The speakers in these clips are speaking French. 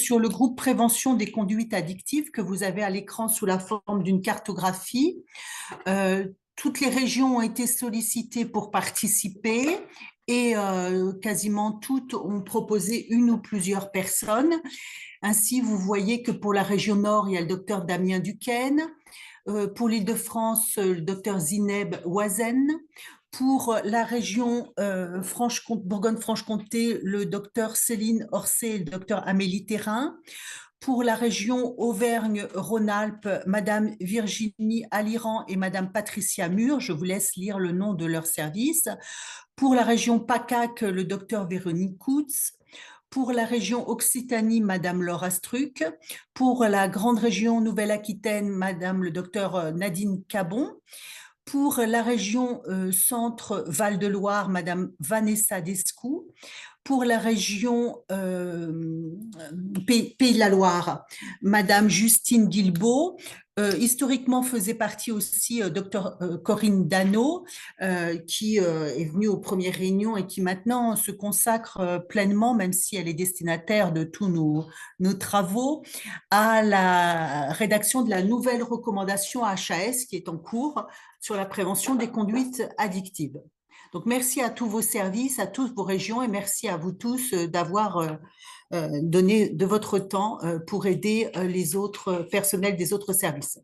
sur le groupe prévention des conduites addictives que vous avez à l'écran sous la forme d'une cartographie. Toutes les régions ont été sollicitées pour participer et quasiment toutes ont proposé une ou plusieurs personnes. Ainsi, vous voyez que pour la région Nord, il y a le docteur Damien Duquesne. Pour l'Île-de-France, le docteur Zineb Ouazen. Pour la région Bourgogne-Franche-Comté, le docteur Céline Orcet et le docteur Amélie Thérin. Pour la région Auvergne-Rhône-Alpes, Madame Virginie Aliran et Madame Patricia Mur. Je vous laisse lire le nom de leur service. Pour la région PACAC, le docteur Véronique Coutts. Pour la région Occitanie, Madame Laura Struck. Pour la grande région Nouvelle-Aquitaine, Madame le docteur Nadine Cabon. Pour la région Centre Val-de-Loire, Madame Vanessa Descou. Pour la région Pays de la Loire, Madame Justine Guilbeault. Historiquement faisait partie aussi Dr Corinne Dano, qui est venue aux premières réunions et qui maintenant se consacre pleinement, même si elle est destinataire de tous nos travaux, à la rédaction de la nouvelle recommandation HAS qui est en cours sur la prévention des conduites addictives. Donc, merci à tous vos services, à toutes vos régions et merci à vous tous d'avoir donné de votre temps pour aider les autres personnels des autres services.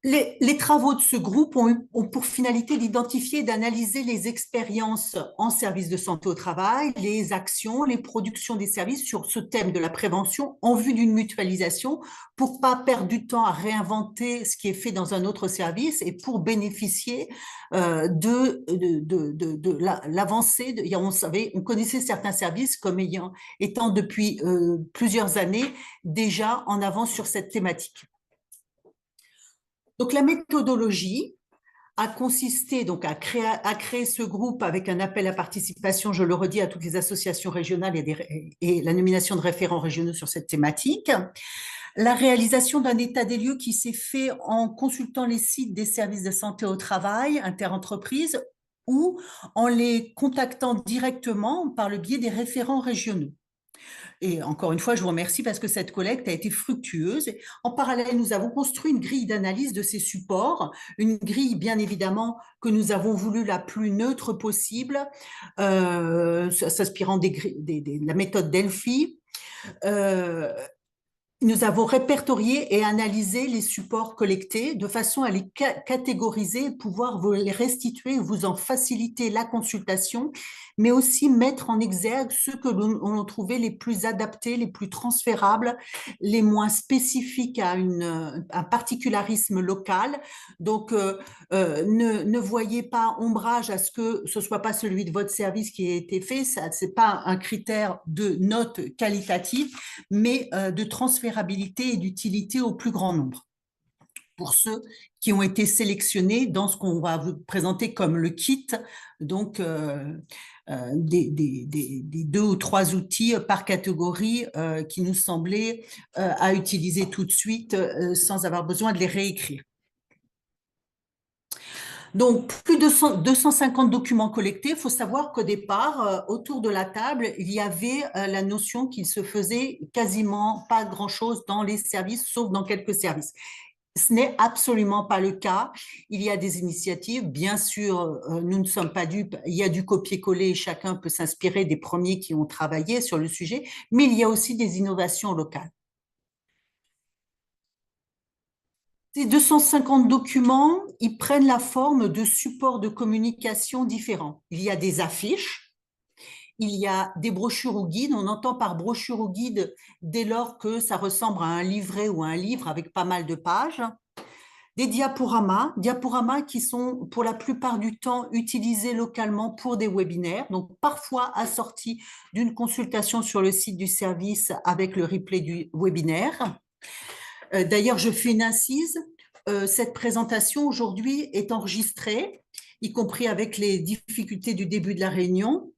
Les travaux de ce groupe ont pour finalité d'identifier et d'analyser les expériences en service de santé au travail, les actions, les productions des services sur ce thème de la prévention en vue d'une mutualisation pour pas perdre du temps à réinventer ce qui est fait dans un autre service et pour bénéficier de l'avancée. On connaissait certains services comme étant depuis plusieurs années déjà en avance sur cette thématique. Donc, la méthodologie a consisté donc à créer ce groupe avec un appel à participation, je le redis, à toutes les associations régionales et la nomination de référents régionaux sur cette thématique. La réalisation d'un état des lieux qui s'est fait en consultant les sites des services de santé au travail, interentreprises, ou en les contactant directement par le biais des référents régionaux. Et encore une fois, je vous remercie parce que cette collecte a été fructueuse. En parallèle, nous avons construit une grille d'analyse de ces supports, une grille bien évidemment que nous avons voulu la plus neutre possible, s'inspirant de la méthode Delphi. Nous avons répertorié et analysé les supports collectés de façon à les catégoriser, pouvoir vous les restituer, vous en faciliter la consultation, mais aussi mettre en exergue ceux que l'on a trouvé les plus adaptés, les plus transférables, les moins spécifiques à un particularisme local. Donc, ne voyez pas ombrage à ce que ce soit pas celui de votre service qui a été fait. Ça, c'est pas un critère de note qualitative, mais de transférabilité et d'utilité au plus grand nombre. Pour ceux qui ont été sélectionnés dans ce qu'on va vous présenter comme le kit, donc des 2 ou 3 outils par catégorie qui nous semblaient à utiliser tout de suite sans avoir besoin de les réécrire. Donc, plus de 250 documents collectés. Il faut savoir qu'au départ, autour de la table, il y avait la notion qu'il se faisait quasiment pas grand-chose dans les services, sauf dans quelques services. Ce n'est absolument pas le cas. Il y a des initiatives. Bien sûr, nous ne sommes pas dupes. Il y a du copier-coller. Chacun peut s'inspirer des premiers qui ont travaillé sur le sujet. Mais il y a aussi des innovations locales. Ces 250 documents, ils prennent la forme de supports de communication différents. Il y a des affiches, il y a des brochures ou guides. On entend par brochure ou guide dès lors que ça ressemble à un livret ou à un livre avec pas mal de pages. Des diaporamas qui sont pour la plupart du temps utilisés localement pour des webinaires, donc parfois assortis d'une consultation sur le site du service avec le replay du webinaire. D'ailleurs, je fais une incise. Cette présentation aujourd'hui est enregistrée, y compris avec les difficultés du début de la réunion,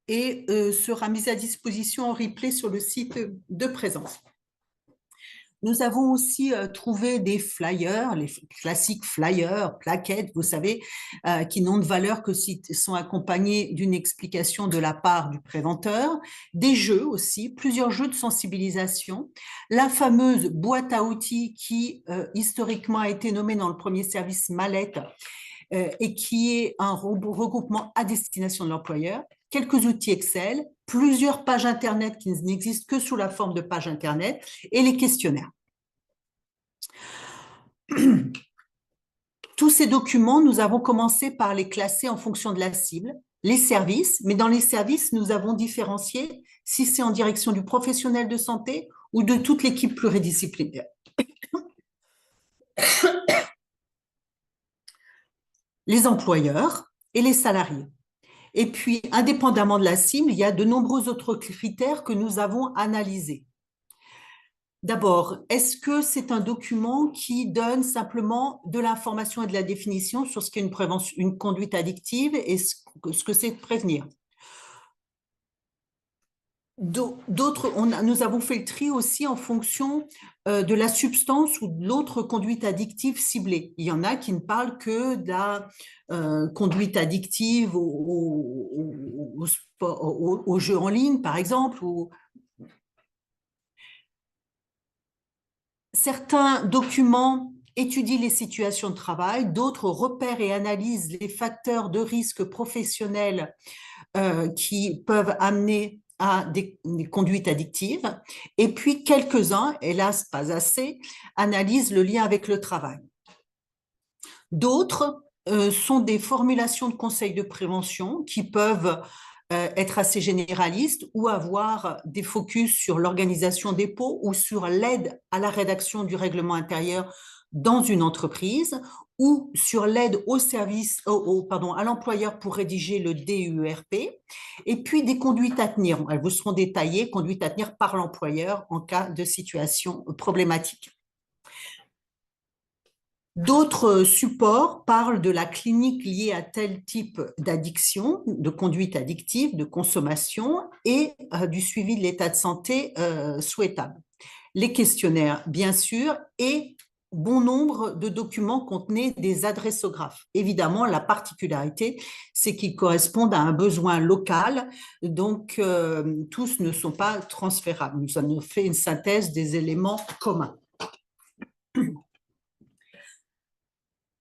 et sera mise à disposition en replay sur le site de présence. Nous avons aussi trouvé des flyers, les classiques flyers, plaquettes, vous savez, qui n'ont de valeur que s'ils sont accompagnés d'une explication de la part du préventeur, des jeux aussi, plusieurs jeux de sensibilisation, la fameuse boîte à outils qui historiquement a été nommée dans le premier service mallette et qui est un regroupement à destination de l'employeur, quelques outils Excel, plusieurs pages Internet qui n'existent que sous la forme de pages Internet et les questionnaires. Tous ces documents, nous avons commencé par les classer en fonction de la cible, les services, mais dans les services, nous avons différencié si c'est en direction du professionnel de santé ou de toute l'équipe pluridisciplinaire. Les employeurs et les salariés. Et puis, indépendamment de la cible, il y a de nombreux autres critères que nous avons analysés. D'abord, est-ce que c'est un document qui donne simplement de l'information et de la définition sur ce qu'est une conduite addictive et ce que c'est de prévenir? D'autres, nous avons fait le tri aussi en fonction de la substance ou de l'autre conduite addictive ciblée. Il y en a qui ne parlent que de la conduite addictive au jeu en ligne, par exemple. Certains documents étudient les situations de travail, d'autres repèrent et analysent les facteurs de risque professionnels qui peuvent amener à des conduites addictives, et puis quelques-uns, hélas pas assez, analysent le lien avec le travail. D'autres sont des formulations de conseils de prévention qui peuvent être assez généralistes ou avoir des focus sur l'organisation des pots ou sur l'aide à la rédaction du règlement intérieur dans une entreprise ou sur l'aide au service, à l'employeur pour rédiger le DUERP, et puis des conduites à tenir. Elles vous seront détaillées, conduites à tenir par l'employeur en cas de situation problématique. D'autres supports parlent de la clinique liée à tel type d'addiction, de conduite addictive, de consommation et du suivi de l'état de santé souhaitable. Les questionnaires, bien sûr, et bon nombre de documents contenaient des adressographes. Évidemment, la particularité, c'est qu'ils correspondent à un besoin local, donc tous ne sont pas transférables. Nous avons fait une synthèse des éléments communs.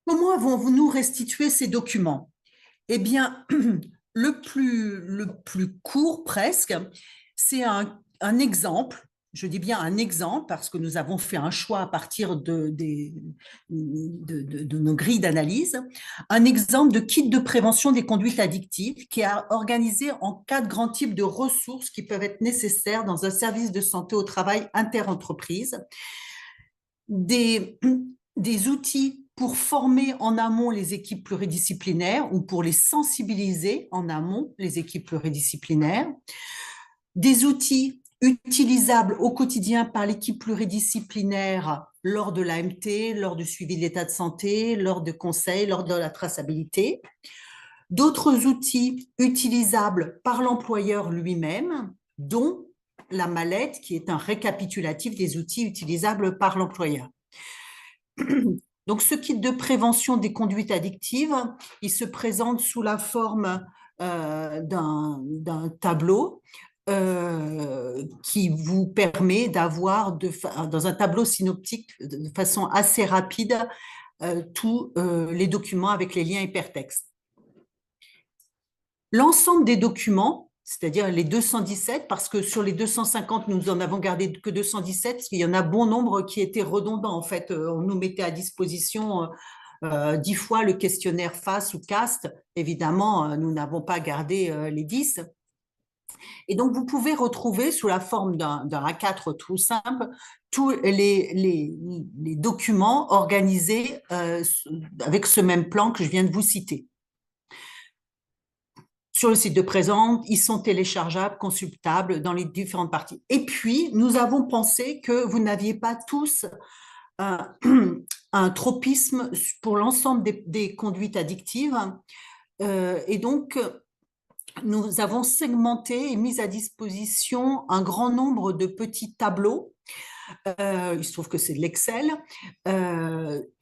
Comment avons-nous restitué ces documents? Eh bien, le plus court presque, c'est un exemple. Je dis bien un exemple parce que nous avons fait un choix à partir de nos grilles d'analyse. Un exemple de kit de prévention des conduites addictives qui est organisé en 4 grands types de ressources qui peuvent être nécessaires dans un service de santé au travail interentreprise. Des outils pour former en amont les équipes pluridisciplinaires ou pour les sensibiliser en amont, les équipes pluridisciplinaires. Des outils utilisables au quotidien par l'équipe pluridisciplinaire lors de l'AMT, lors du suivi de l'état de santé, lors de conseils, lors de la traçabilité. D'autres outils utilisables par l'employeur lui-même, dont la mallette, qui est un récapitulatif des outils utilisables par l'employeur. Donc, ce kit de prévention des conduites addictives, il se présente sous la forme d'un tableau qui vous permet d'avoir, dans un tableau synoptique, de façon assez rapide, tous les documents avec les liens hypertextes. L'ensemble des documents, c'est-à-dire les 217, parce que sur les 250, nous en avons gardé que 217, parce qu'il y en a bon nombre qui étaient redondants. En fait, on nous mettait à disposition 10 fois le questionnaire FAST ou CAST. Évidemment, nous n'avons pas gardé les 10. Et donc, vous pouvez retrouver sous la forme d'un A4 tout simple tous les documents organisés avec ce même plan que je viens de vous citer. Sur le site de Présente, ils sont téléchargeables, consultables dans les différentes parties. Et puis, nous avons pensé que vous n'aviez pas tous un tropisme pour l'ensemble des conduites addictives. Et donc, nous avons segmenté et mis à disposition un grand nombre de petits tableaux il se trouve que c'est de l'Excel,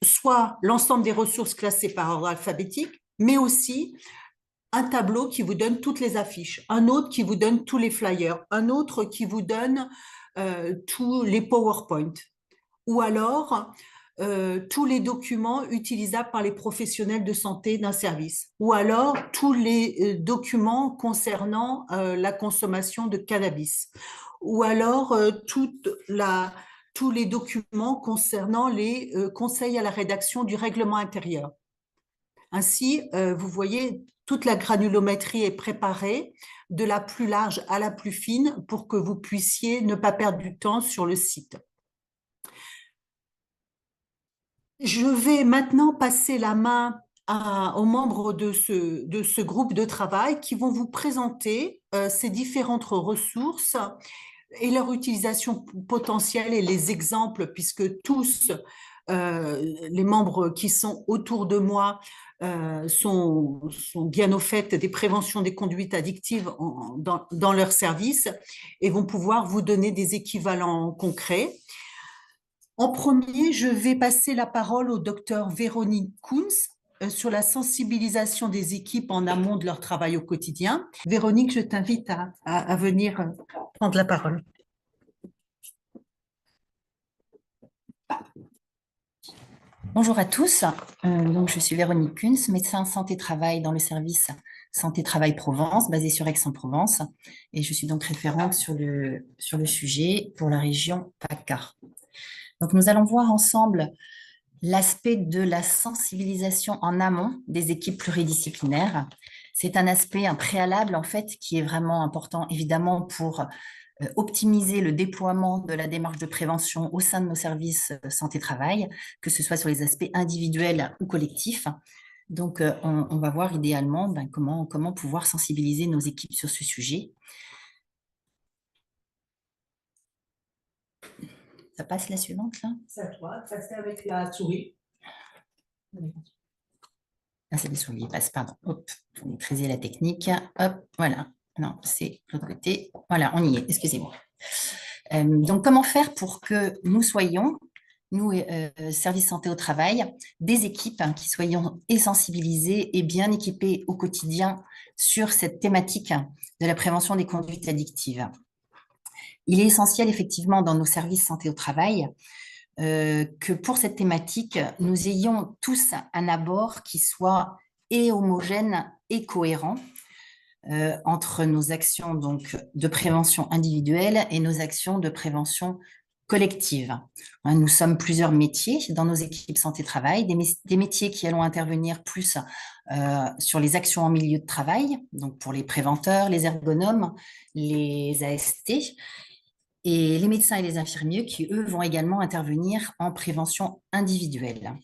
soit l'ensemble des ressources classées par ordre alphabétique, mais aussi un tableau qui vous donne toutes les affiches, un autre qui vous donne tous les flyers, un autre qui vous donne tous les PowerPoint, ou alors tous les documents utilisables par les professionnels de santé d'un service, ou alors tous les documents concernant la consommation de cannabis, ou alors tous les documents concernant les conseils à la rédaction du règlement intérieur. Ainsi, vous voyez, toute la granulométrie est préparée de la plus large à la plus fine pour que vous puissiez ne pas perdre du temps sur le site. Je vais maintenant passer la main aux membres de ce groupe de travail qui vont vous présenter ces différentes ressources et leur utilisation potentielle et les exemples, puisque tous les membres qui sont autour de moi sont bien au fait des préventions des conduites addictives dans leur service et vont pouvoir vous donner des équivalents concrets. En premier, je vais passer la parole au docteur Véronique Kunz sur la sensibilisation des équipes en amont de leur travail au quotidien. Véronique, je t'invite à venir prendre la parole. Bonjour à tous, donc je suis Véronique Kunz, médecin santé-travail dans le service Santé-Travail Provence, basé sur Aix-en-Provence, et je suis donc référente sur le sujet pour la région PACA. Donc nous allons voir ensemble l'aspect de la sensibilisation en amont des équipes pluridisciplinaires. C'est un aspect, un préalable en fait, qui est vraiment important évidemment pour optimiser le déploiement de la démarche de prévention au sein de nos services santé-travail, que ce soit sur les aspects individuels ou collectifs. Donc, on va voir idéalement comment pouvoir sensibiliser nos équipes sur ce sujet. Ça passe la suivante, là? C'est à toi, ça c'est avec la souris. Ah, c'est la souris qui passe, pardon. Hop, il faut maîtriser la technique. Hop, voilà. Non, c'est l'autre côté. Voilà, on y est, excusez-moi. Donc, comment faire pour que nous soyons, nous, services santé au travail, des équipes qui soyons sensibilisées et bien équipées au quotidien sur cette thématique de la prévention des conduites addictives. Il est essentiel, effectivement, dans nos services santé au travail, que pour cette thématique, nous ayons tous un abord qui soit et homogène et cohérent entre nos actions donc, de prévention individuelle et nos actions de prévention collective. Nous sommes plusieurs métiers dans nos équipes santé-travail, des métiers qui allons intervenir plus sur les actions en milieu de travail, donc pour les préventeurs, les ergonomes, les AST, et les médecins et les infirmiers qui, eux, vont également intervenir en prévention individuelle.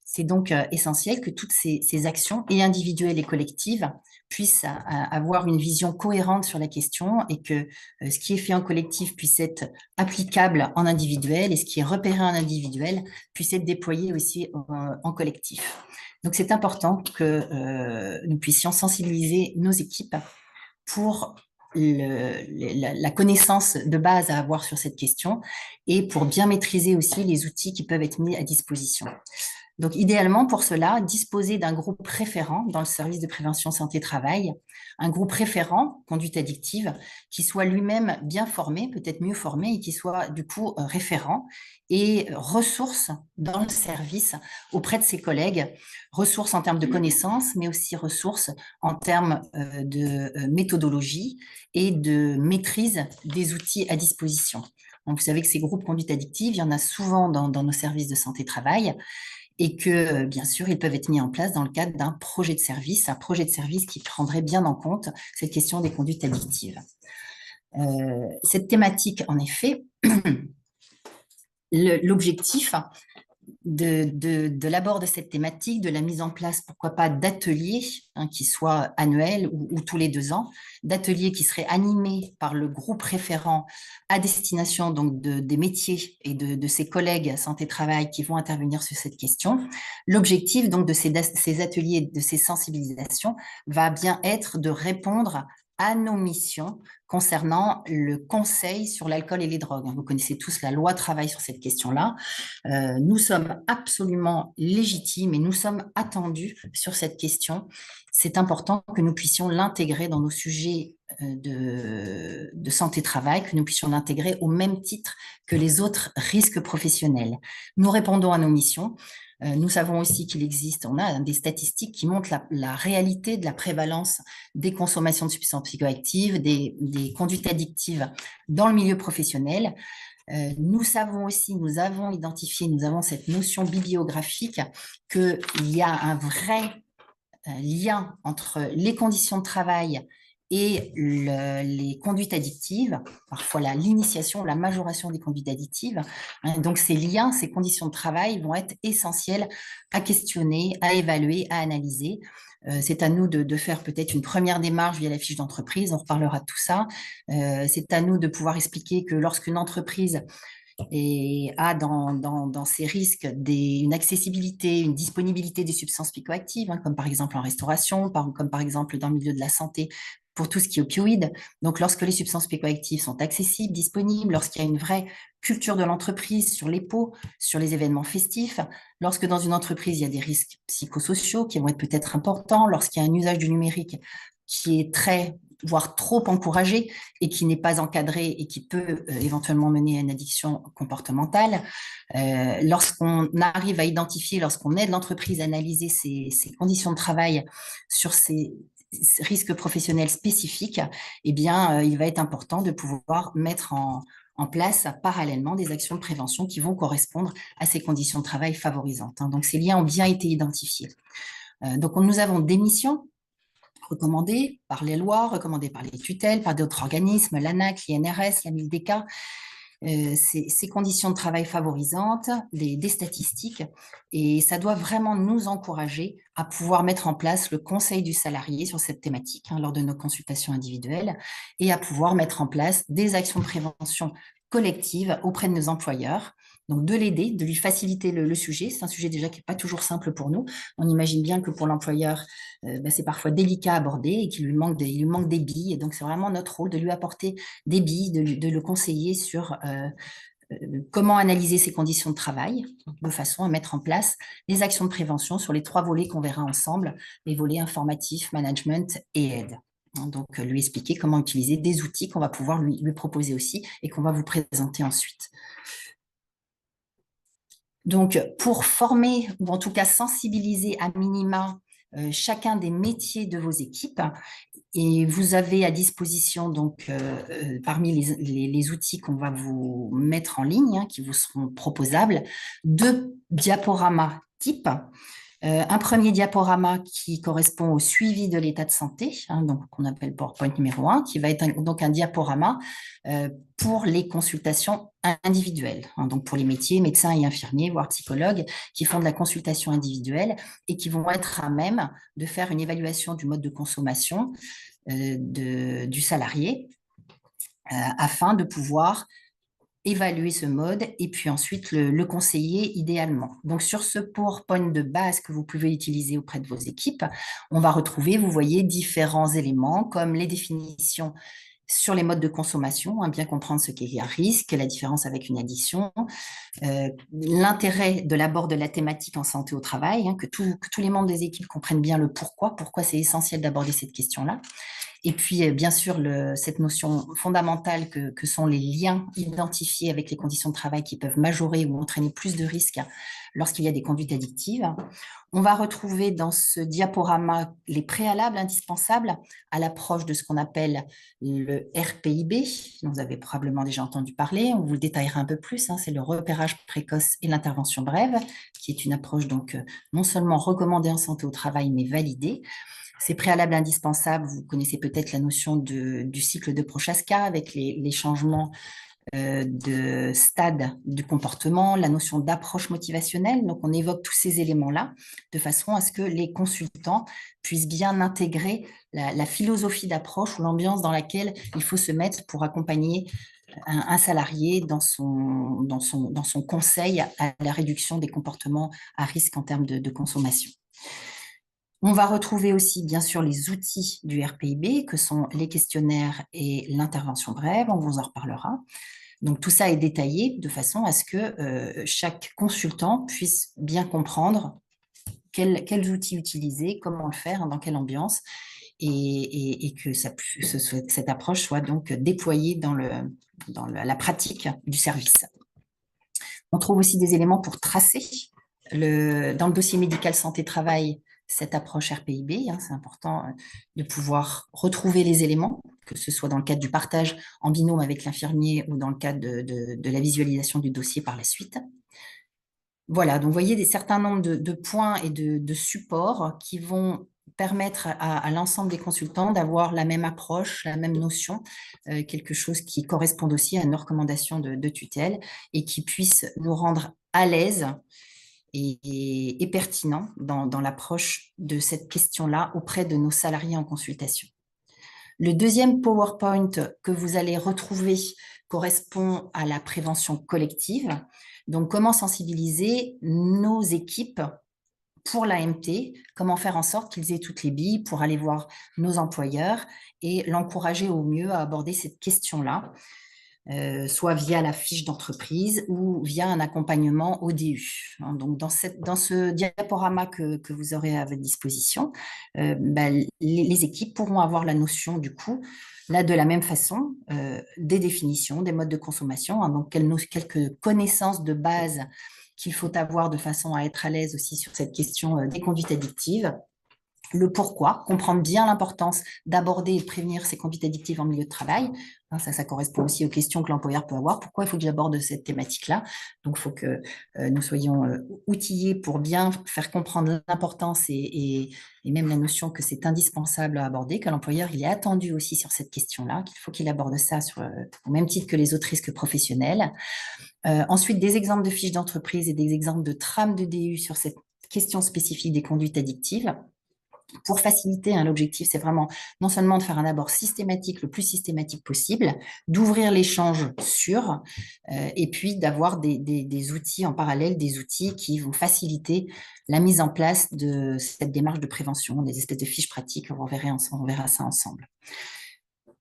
C'est donc essentiel que toutes ces actions, et individuelles et collectives, puissent avoir une vision cohérente sur la question et que ce qui est fait en collectif puisse être applicable en individuel et ce qui est repéré en individuel puisse être déployé aussi en collectif. Donc, c'est important que nous puissions sensibiliser nos équipes pour la connaissance de base à avoir sur cette question et pour bien maîtriser aussi les outils qui peuvent être mis à disposition. Donc, idéalement, pour cela, disposer d'un groupe référent dans le service de prévention santé-travail, un groupe référent conduite addictive qui soit lui-même bien formé, peut-être mieux formé, et qui soit du coup référent et ressource dans le service auprès de ses collègues, ressources en termes de connaissances, mais aussi ressources en termes de méthodologie et de maîtrise des outils à disposition. Donc, vous savez que ces groupes conduite addictive, il y en a souvent dans nos services de santé-travail, et que, bien sûr, ils peuvent être mis en place dans le cadre d'un projet de service, un projet de service qui prendrait bien en compte cette question des conduites addictives. Cette thématique, en effet, l'objectif de l'abord de cette thématique, de la mise en place, pourquoi pas, d'ateliers qui soient annuels ou tous les 2 ans, d'ateliers qui seraient animés par le groupe référent à destination donc des métiers et de ses collègues santé-travail qui vont intervenir sur cette question. L'objectif donc de ces ateliers, de ces sensibilisations, va bien être de répondre à nos missions concernant le conseil sur l'alcool et les drogues. Vous connaissez tous la loi travail sur cette question-là. Nous sommes absolument légitimes et nous sommes attendus sur cette question. C'est important que nous puissions l'intégrer dans nos sujets de santé-travail, que nous puissions l'intégrer au même titre que les autres risques professionnels. Nous répondons à nos missions. Nous savons aussi qu'il existe, on a des statistiques qui montrent la réalité de la prévalence des consommations de substances psychoactives, des conduites addictives dans le milieu professionnel. Nous savons aussi, nous avons identifié, nous avons cette notion bibliographique qu'il y a un vrai lien entre les conditions de travail et les conduites addictives, parfois l'initiation, la majoration des conduites addictives. Donc, ces liens, ces conditions de travail vont être essentielles à questionner, à évaluer, à analyser. C'est à nous de faire peut-être une première démarche via la fiche d'entreprise, on reparlera de tout ça. C'est à nous de pouvoir expliquer que lorsqu'une entreprise a dans ses risques une accessibilité, une disponibilité des substances psychoactives, comme par exemple en restauration, comme par exemple dans le milieu de la santé, pour tout ce qui est opioïdes. Donc, lorsque les substances psychoactives sont accessibles, disponibles, lorsqu'il y a une vraie culture de l'entreprise sur les pots, sur les événements festifs, lorsque dans une entreprise, il y a des risques psychosociaux qui vont être peut-être importants, lorsqu'il y a un usage du numérique qui est voire trop encouragé et qui n'est pas encadré et qui peut éventuellement mener à une addiction comportementale. Lorsqu'on arrive à identifier, lorsqu'on aide l'entreprise à analyser ses conditions de travail sur ces risques professionnels spécifiques, eh bien, il va être important de pouvoir mettre en place parallèlement des actions de prévention qui vont correspondre à ces conditions de travail favorisantes. Donc, ces liens ont bien été identifiés. Donc, nous avons des missions recommandées par les lois, recommandées par les tutelles, par d'autres organismes, l'ANAC, l'INRS, la MILDEC, ces conditions de travail favorisantes, des statistiques, et ça doit vraiment nous encourager à pouvoir mettre en place le conseil du salarié sur cette thématique lors de nos consultations individuelles et à pouvoir mettre en place des actions de prévention collective auprès de nos employeurs. Donc, de l'aider, de lui faciliter le sujet. C'est un sujet déjà qui n'est pas toujours simple pour nous. On imagine bien que pour l'employeur, c'est parfois délicat à aborder et qu'il lui manque des billes. Et donc, c'est vraiment notre rôle de lui apporter des billes, de le conseiller sur comment analyser ses conditions de travail, de façon à mettre en place des actions de prévention sur les 3 volets qu'on verra ensemble, les volets informatifs, management et aide. Donc, lui expliquer comment utiliser des outils qu'on va pouvoir lui proposer aussi et qu'on va vous présenter ensuite. Donc, pour former, ou en tout cas sensibiliser à minima chacun des métiers de vos équipes, et vous avez à disposition, donc, parmi les outils qu'on va vous mettre en ligne, qui vous seront proposables, 2 diaporamas types. Un premier diaporama qui correspond au suivi de l'état de santé, donc qu'on appelle PowerPoint numéro 1, qui va être donc un diaporama pour les consultations individuelles, donc pour les métiers médecins et infirmiers, voire psychologues, qui font de la consultation individuelle et qui vont être à même de faire une évaluation du mode de consommation du salarié afin de pouvoir évaluer ce mode et puis ensuite le conseiller idéalement. Donc, sur ce PowerPoint de base que vous pouvez utiliser auprès de vos équipes, on va retrouver, vous voyez, différents éléments comme les définitions sur les modes de consommation, bien comprendre ce qu'est un risque, la différence avec une addiction, l'intérêt de l'abord de la thématique en santé au travail, que tous les membres des équipes comprennent bien le pourquoi c'est essentiel d'aborder cette question-là. Et puis, bien sûr, cette notion fondamentale que sont les liens identifiés avec les conditions de travail qui peuvent majorer ou entraîner plus de risques lorsqu'il y a des conduites addictives. On va retrouver dans ce diaporama les préalables indispensables à l'approche de ce qu'on appelle le RPIB, dont vous avez probablement déjà entendu parler. On vous le détaillera un peu plus. C'est le repérage précoce et l'intervention brève, qui est une approche donc non seulement recommandée en santé au travail, mais validée. Ces préalables indispensables, vous connaissez peut-être la notion du cycle de Prochaska avec les changements de stade du comportement, la notion d'approche motivationnelle. Donc, on évoque tous ces éléments-là de façon à ce que les consultants puissent bien intégrer la philosophie d'approche ou l'ambiance dans laquelle il faut se mettre pour accompagner un salarié dans son conseil à la réduction des comportements à risque en termes de consommation. On va retrouver aussi, bien sûr, les outils du RPIB, que sont les questionnaires et l'intervention brève, on vous en reparlera. Donc, tout ça est détaillé de façon à ce que chaque consultant puisse bien comprendre quels outils utiliser, comment le faire, dans quelle ambiance, et que cette approche soit donc déployée dans la pratique du service. On trouve aussi des éléments pour tracer dans le dossier médical santé-travail cette approche RPIB. C'est important de pouvoir retrouver les éléments, que ce soit dans le cadre du partage en binôme avec l'infirmier ou dans le cadre de la visualisation du dossier par la suite. Voilà, donc vous voyez certains nombres de points et de supports qui vont permettre à l'ensemble des consultants d'avoir la même approche, la même notion, quelque chose qui corresponde aussi à nos recommandations de tutelle et qui puisse nous rendre à l'aise et pertinent dans l'approche de cette question-là auprès de nos salariés en consultation. Le deuxième PowerPoint que vous allez retrouver correspond à la prévention collective. Donc, comment sensibiliser nos équipes pour l'AMT, comment faire en sorte qu'ils aient toutes les billes pour aller voir nos employeurs et l'encourager au mieux à aborder cette question-là, soit via la fiche d'entreprise ou via un accompagnement au DU. Donc, dans ce diaporama que vous aurez à votre disposition, les équipes pourront avoir la notion du coup, là de la même façon, des définitions, des modes de consommation, donc quelques connaissances de base qu'il faut avoir de façon à être à l'aise aussi sur cette question des conduites addictives. Le pourquoi, comprendre bien l'importance d'aborder et de prévenir ces conduites addictives en milieu de travail. Ça correspond aussi aux questions que l'employeur peut avoir. Pourquoi il faut que j'aborde cette thématique-là? Donc, il faut que nous soyons outillés pour bien faire comprendre l'importance et même la notion que c'est indispensable à aborder, que l'employeur il est attendu aussi sur cette question-là, qu'il faut qu'il aborde ça au même titre que les autres risques professionnels. Ensuite, des exemples de fiches d'entreprise et des exemples de trames de DU sur cette question spécifique des conduites addictives. Pour faciliter, l'objectif, c'est vraiment non seulement de faire un abord systématique, le plus systématique possible, d'ouvrir l'échange sur, et puis d'avoir des outils en parallèle, des outils qui vont faciliter la mise en place de cette démarche de prévention, des espèces de fiches pratiques, on verra ça ensemble.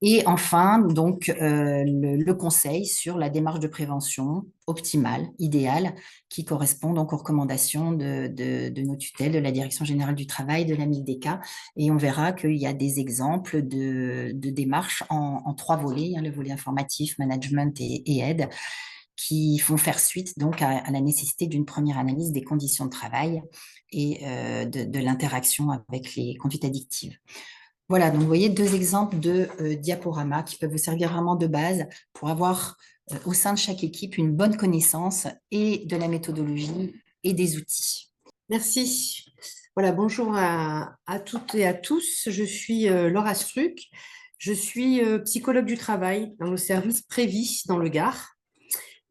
Et enfin, donc, le conseil sur la démarche de prévention optimale, idéale, qui correspond donc aux recommandations de nos tutelles, de la Direction générale du travail, de la MILDECA. Et on verra qu'il y a des exemples de démarches en 3 volets, le volet informatif, management et aide, qui font faire suite donc à la nécessité d'une première analyse des conditions de travail et de l'interaction avec les conduites addictives. Voilà, donc vous voyez 2 exemples de diaporamas qui peuvent vous servir vraiment de base pour avoir au sein de chaque équipe une bonne connaissance et de la méthodologie et des outils. Merci. Voilà, bonjour à toutes et à tous. Je suis Laura Struck. Je suis psychologue du travail dans le service Prévis dans le Gard.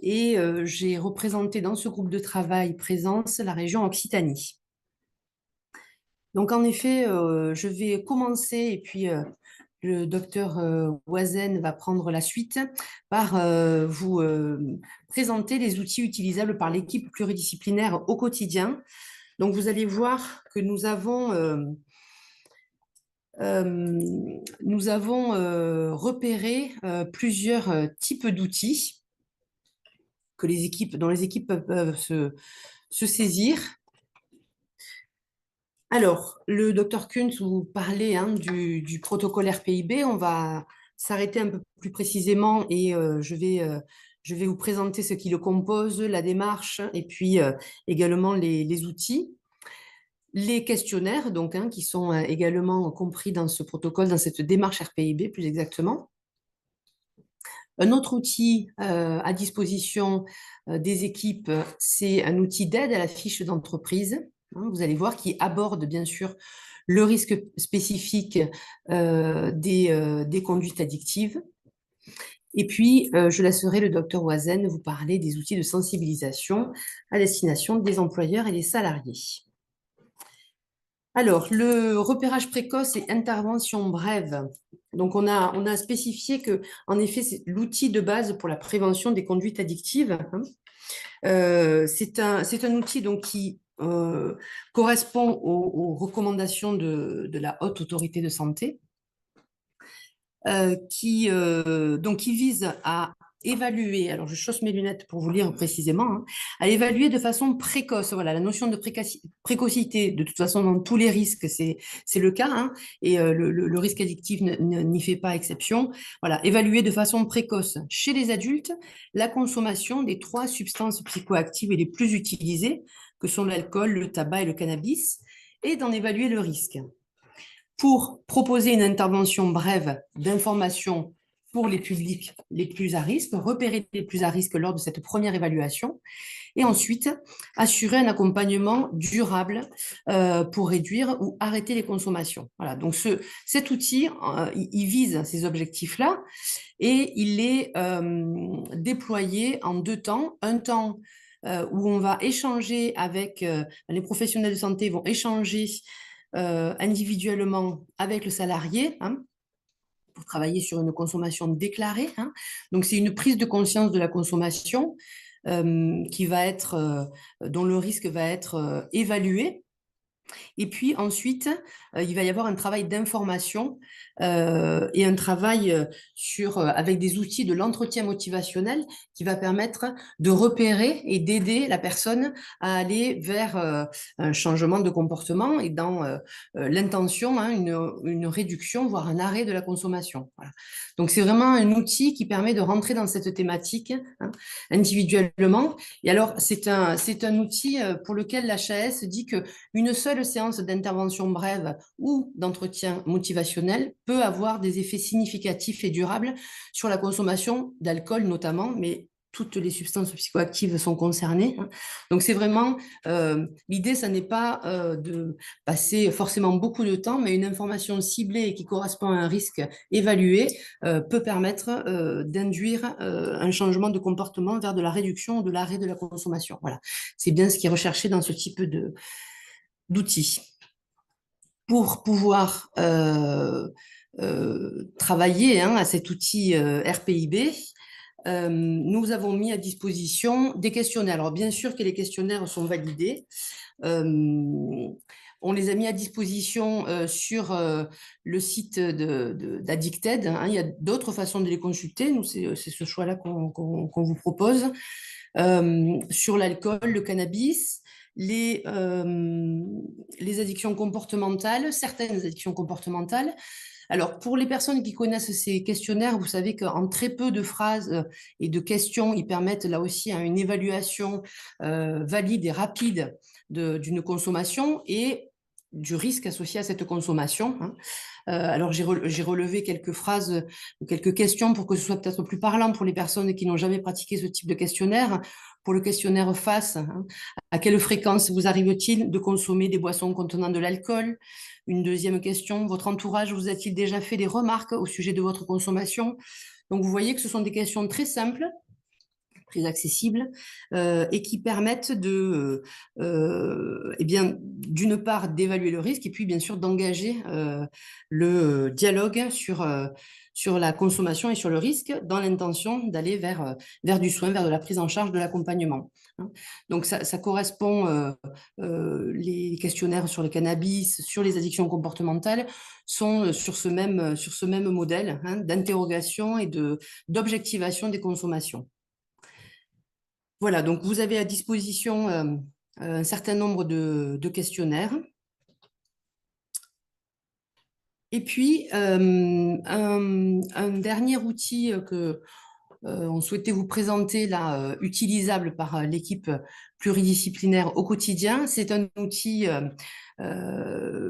Et j'ai représenté dans ce groupe de travail Présence la région Occitanie. Donc, en effet, je vais commencer et puis le docteur Oisen va prendre la suite par vous présenter les outils utilisables par l'équipe pluridisciplinaire au quotidien. Donc, vous allez voir que nous avons repéré plusieurs types d'outils dont les équipes peuvent se saisir. Alors, le docteur Kuntz vous parlait du protocole RPIB. On va s'arrêter un peu plus précisément et je vais vous présenter ce qui le compose, la démarche et puis également les outils. Les questionnaires, donc, qui sont également compris dans ce protocole, dans cette démarche RPIB plus exactement. Un autre outil à disposition des équipes, c'est un outil d'aide à la fiche d'entreprise. Vous allez voir qui aborde bien sûr le risque spécifique des conduites addictives. Et puis, je laisserai le docteur Oisen vous parler des outils de sensibilisation à destination des employeurs et des salariés. Alors, le repérage précoce et intervention brève. Donc, on a spécifié que, en effet, c'est l'outil de base pour la prévention des conduites addictives. C'est un outil donc, qui correspond aux recommandations de la Haute Autorité de Santé, qui vise à évaluer, alors je chausse mes lunettes pour vous lire précisément, hein, à évaluer de façon précoce. Voilà, la notion de précocité, de toute façon, dans tous les risques, c'est le cas, hein, et le risque addictif n'y fait pas exception. Voilà, évaluer de façon précoce chez les adultes la consommation des 3 substances psychoactives les plus utilisées, que sont l'alcool, le tabac et le cannabis, et d'en évaluer le risque. Pour proposer une intervention brève d'information pour les publics les plus à risque, repérer les plus à risque lors de cette première évaluation, et ensuite assurer un accompagnement durable pour réduire ou arrêter les consommations. Voilà, donc cet outil, il vise ces objectifs-là et il est déployé en 2 temps. Un temps où on va échanger avec les professionnels de santé, vont échanger individuellement avec le salarié, hein, pour travailler sur une consommation déclarée, hein. Donc, c'est une prise de conscience de la consommation qui va être, dont le risque va être évalué. Et puis ensuite, il va y avoir un travail d'information et un travail avec des outils de l'entretien motivationnel qui va permettre de repérer et d'aider la personne à aller vers un changement de comportement et dans l'intention, hein, une réduction, voire un arrêt de la consommation. Voilà. Donc, c'est vraiment un outil qui permet de rentrer dans cette thématique, hein, individuellement. Et alors, c'est un outil pour lequel l'HAS dit qu'une seule séance d'intervention brève ou d'entretien motivationnel peut avoir des effets significatifs et durables sur la consommation d'alcool notamment, mais toutes les substances psychoactives sont concernées. Donc, c'est vraiment, l'idée, ça n'est pas de passer forcément beaucoup de temps, mais une information ciblée et qui correspond à un risque évalué peut permettre d'induire un changement de comportement vers de la réduction ou de l'arrêt de la consommation. Voilà, c'est bien ce qui est recherché dans ce type d'outils. Pour pouvoir travailler, hein, à cet outil RPIB, nous avons mis à disposition des questionnaires. Alors, bien sûr que les questionnaires sont validés. On les a mis à disposition sur le site d'Addicted, hein. Il y a d'autres façons de les consulter. Nous, c'est ce choix-là qu'on vous propose. Sur l'alcool, le cannabis, les addictions comportementales, certaines addictions comportementales. Alors, pour les personnes qui connaissent ces questionnaires, vous savez qu'en très peu de phrases et de questions, ils permettent là aussi à une évaluation valide et rapide d'une consommation et du risque associé à cette consommation, hein. Alors, j'ai relevé quelques phrases ou quelques questions pour que ce soit peut-être plus parlant pour les personnes qui n'ont jamais pratiqué ce type de questionnaire. Pour le questionnaire FACE, hein, à quelle fréquence vous arrive-t-il de consommer des boissons contenant de l'alcool? Une deuxième question, votre entourage vous a-t-il déjà fait des remarques au sujet de votre consommation? Donc, vous voyez que ce sont des questions très simples, très accessibles et qui permettent eh bien, d'une part d'évaluer le risque et puis bien sûr d'engager le dialogue sur la consommation et sur le risque dans l'intention d'aller vers du soin, vers de la prise en charge de l'accompagnement. Donc ça correspond, les questionnaires sur le cannabis, sur les addictions comportementales sont sur ce même modèle, hein, d'interrogation et d'objectivation des consommations. Voilà, donc vous avez à disposition un certain nombre de questionnaires. Et puis, un dernier outil que on souhaitait vous présenter là, utilisable par l'équipe pluridisciplinaire au quotidien, c'est un outil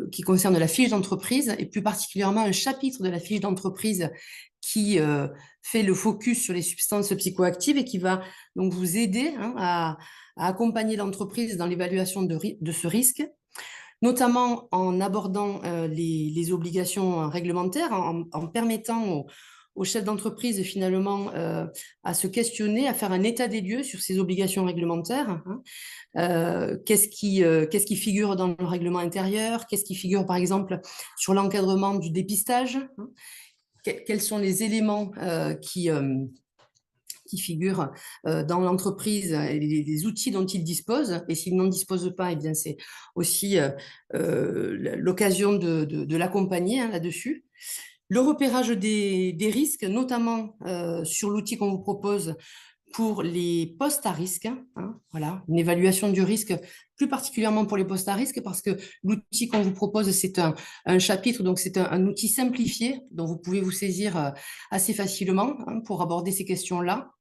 qui concerne la fiche d'entreprise et plus particulièrement un chapitre de la fiche d'entreprise qui fait le focus sur les substances psychoactives et qui va donc vous aider, hein, à accompagner l'entreprise dans l'évaluation de ce risque, notamment en abordant les obligations réglementaires, en permettant aux chefs d'entreprise finalement à se questionner, à faire un état des lieux sur ces obligations réglementaires, hein. Qu'est-ce qui figure dans le règlement intérieur? Qu'est-ce qui figure par exemple sur l'encadrement du dépistage, hein? Quels sont les éléments qui qui figurent dans l'entreprise et les outils dont ils disposent. Et s'ils n'en disposent pas, eh bien, c'est aussi l'occasion de l'accompagner là-dessus. Le repérage des risques, notamment sur l'outil qu'on vous propose pour les postes à risque, hein, voilà, une évaluation du risque, plus particulièrement pour les postes à risque, parce que l'outil qu'on vous propose, c'est un chapitre, donc c'est un outil simplifié dont vous pouvez vous saisir assez facilement hein, pour aborder ces questions-là.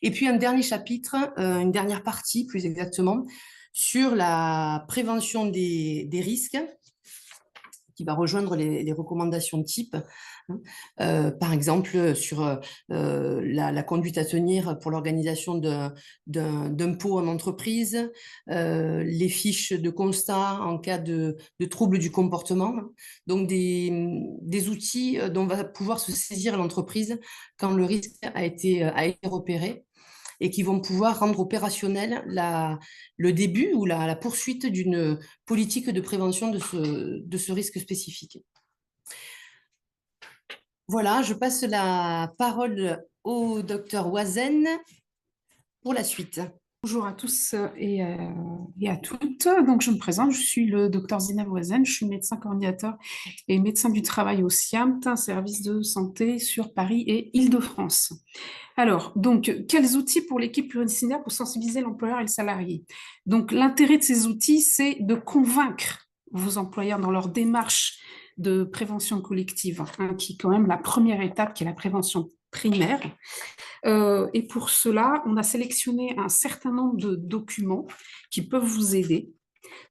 Et puis un dernier chapitre, une dernière partie plus exactement, sur la prévention des risques, qui va rejoindre les recommandations type, hein. Par exemple sur la conduite à tenir pour l'organisation d'un pot en entreprise, les fiches de constat en cas de troubles du comportement, hein. Donc des outils dont va pouvoir se saisir l'entreprise quand le risque a été repéré, et qui vont pouvoir rendre opérationnel le début ou la poursuite d'une politique de prévention de ce risque spécifique. Voilà, je passe la parole au docteur Oisen pour la suite. Bonjour à tous et à toutes. Donc, je me présente, je suis le docteur Zineb Oisen, je suis médecin coordinateur et médecin du travail au SIAMT, un service de santé sur Paris et Île-de-France. Alors, donc, quels outils pour l'équipe pluridisciplinaire pour sensibiliser l'employeur et le salarié? Donc, l'intérêt de ces outils, c'est de convaincre vos employeurs dans leur démarche de prévention collective, hein, qui est quand même la première étape, qui est la prévention primaire. Et pour cela, on a sélectionné un certain nombre de documents qui peuvent vous aider.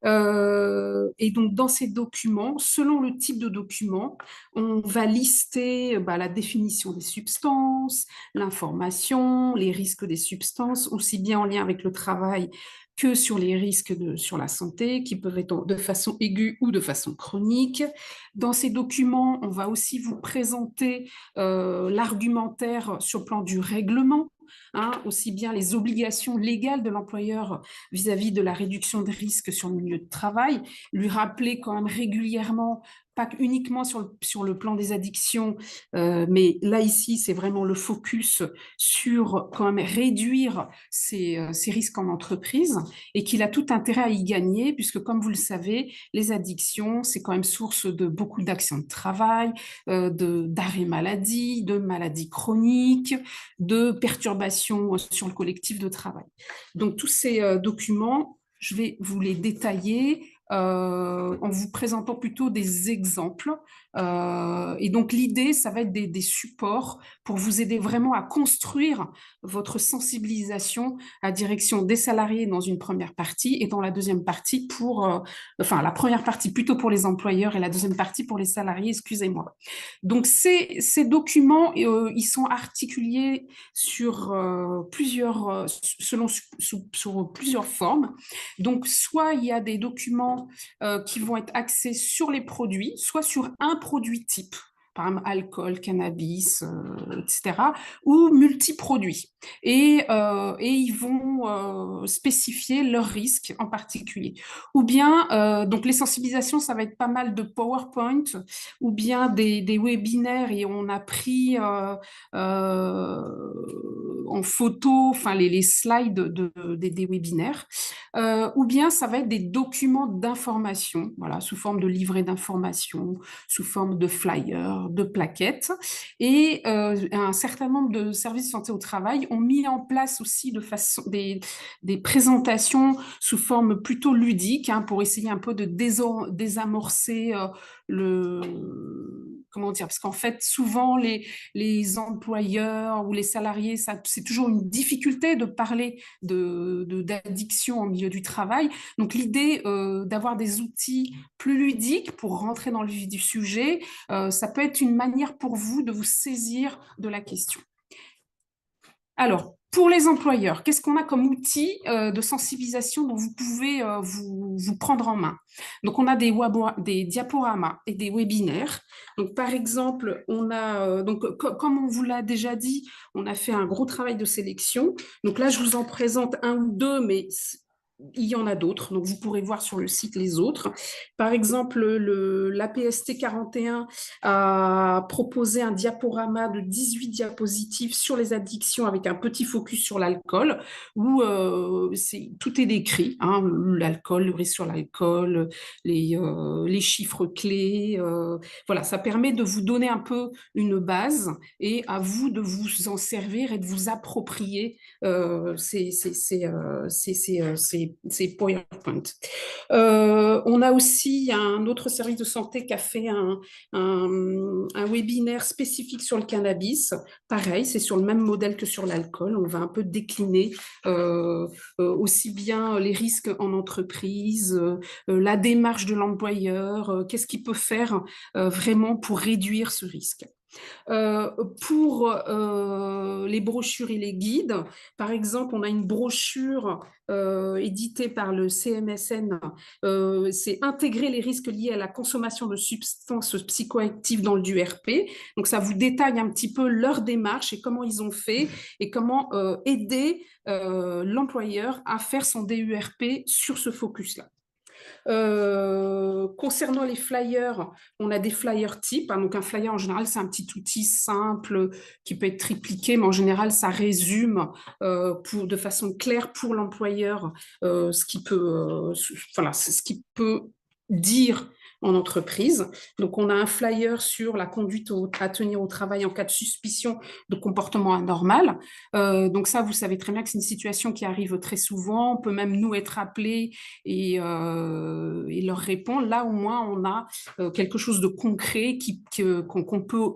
Et donc, dans ces documents, selon le type de document, on va lister la définition des substances, l'information, les risques des substances, aussi bien en lien avec le travail que sur les risques sur la santé, qui peuvent être de façon aiguë ou de façon chronique. Dans ces documents, on va aussi vous présenter l'argumentaire sur le plan du règlement, hein, aussi bien les obligations légales de l'employeur vis-à-vis de la réduction des risques sur le milieu de travail, lui rappeler quand même régulièrement, pas uniquement sur le plan des addictions, mais là ici c'est vraiment le focus sur quand même réduire ces risques en entreprise, et qu'il a tout intérêt à y gagner, puisque comme vous le savez, les addictions c'est quand même source de beaucoup d'accidents de travail, d'arrêt maladie, de maladies chroniques, de perturbations sur le collectif de travail. Donc tous ces documents, je vais vous les détailler en vous présentant plutôt des exemples. Et donc l'idée, ça va être des supports pour vous aider vraiment à construire votre sensibilisation à direction des salariés dans une première partie, et dans la deuxième partie la première partie plutôt pour les employeurs et la deuxième partie pour les salariés, excusez-moi. Donc ces documents, ils sont articulés sur sur plusieurs formes. Donc soit il y a des documents qui vont être axés sur les produits, soit sur un produit type, par exemple alcool, cannabis, etc., ou multiproduits. Et ils vont spécifier leurs risques en particulier. Ou bien, donc les sensibilisations, ça va être pas mal de PowerPoint, ou bien des webinaires, et on a pris en photo les slides des webinaires. Ou bien ça va être des documents d'information, voilà, sous forme de livrets d'information, sous forme de flyers, de plaquettes. Et un certain nombre de services de santé au travail ont mis en place aussi des présentations sous forme plutôt ludique, hein, pour essayer un peu de désamorcer comment dire, parce qu'en fait, souvent, les employeurs ou les salariés, c'est toujours une difficulté de parler d'addiction au milieu du travail. Donc, l'idée d'avoir des outils plus ludiques pour rentrer dans le vif du sujet, ça peut être une manière pour vous de vous saisir de la question. Alors, pour les employeurs, qu'est-ce qu'on a comme outil de sensibilisation dont vous pouvez vous prendre en main? Donc, on a des diaporamas et des webinaires. Donc, par exemple, on a, comme on vous l'a déjà dit, on a fait un gros travail de sélection. Donc là, je vous en présente un ou deux, mais il y en a d'autres, donc vous pourrez voir sur le site les autres. Par exemple, l'APST 41 a proposé un diaporama de 18 diapositives sur les addictions avec un petit focus sur l'alcool, où tout est décrit, hein, l'alcool, le risque sur l'alcool, les chiffres clés. Voilà, ça permet de vous donner un peu une base et à vous de vous en servir et de vous approprier ces PowerPoint. On a aussi un autre service de santé qui a fait un webinaire spécifique sur le cannabis. Pareil, c'est sur le même modèle que sur l'alcool. On va un peu décliner aussi bien les risques en entreprise, la démarche de l'employeur, qu'est-ce qu'il peut faire vraiment pour réduire ce risque. Pour les brochures et les guides, par exemple, on a une brochure éditée par le CMSN, c'est intégrer les risques liés à la consommation de substances psychoactives dans le DURP. Donc, ça vous détaille un petit peu leur démarche et comment ils ont fait et comment aider l'employeur à faire son DURP sur ce focus-là. Concernant les flyers, on a des flyers types. Hein, donc un flyer en général, c'est un petit outil simple qui peut être tripliqué, mais en général, ça résume de façon claire pour l'employeur ce qui peut, ce qui peut dire en entreprise. Donc, on a un flyer sur la conduite à tenir au travail en cas de suspicion de comportement anormal. Donc ça, vous savez très bien que c'est une situation qui arrive très souvent. On peut même nous être appelés et leur répondre. Là, au moins, on a quelque chose de concret qu'on peut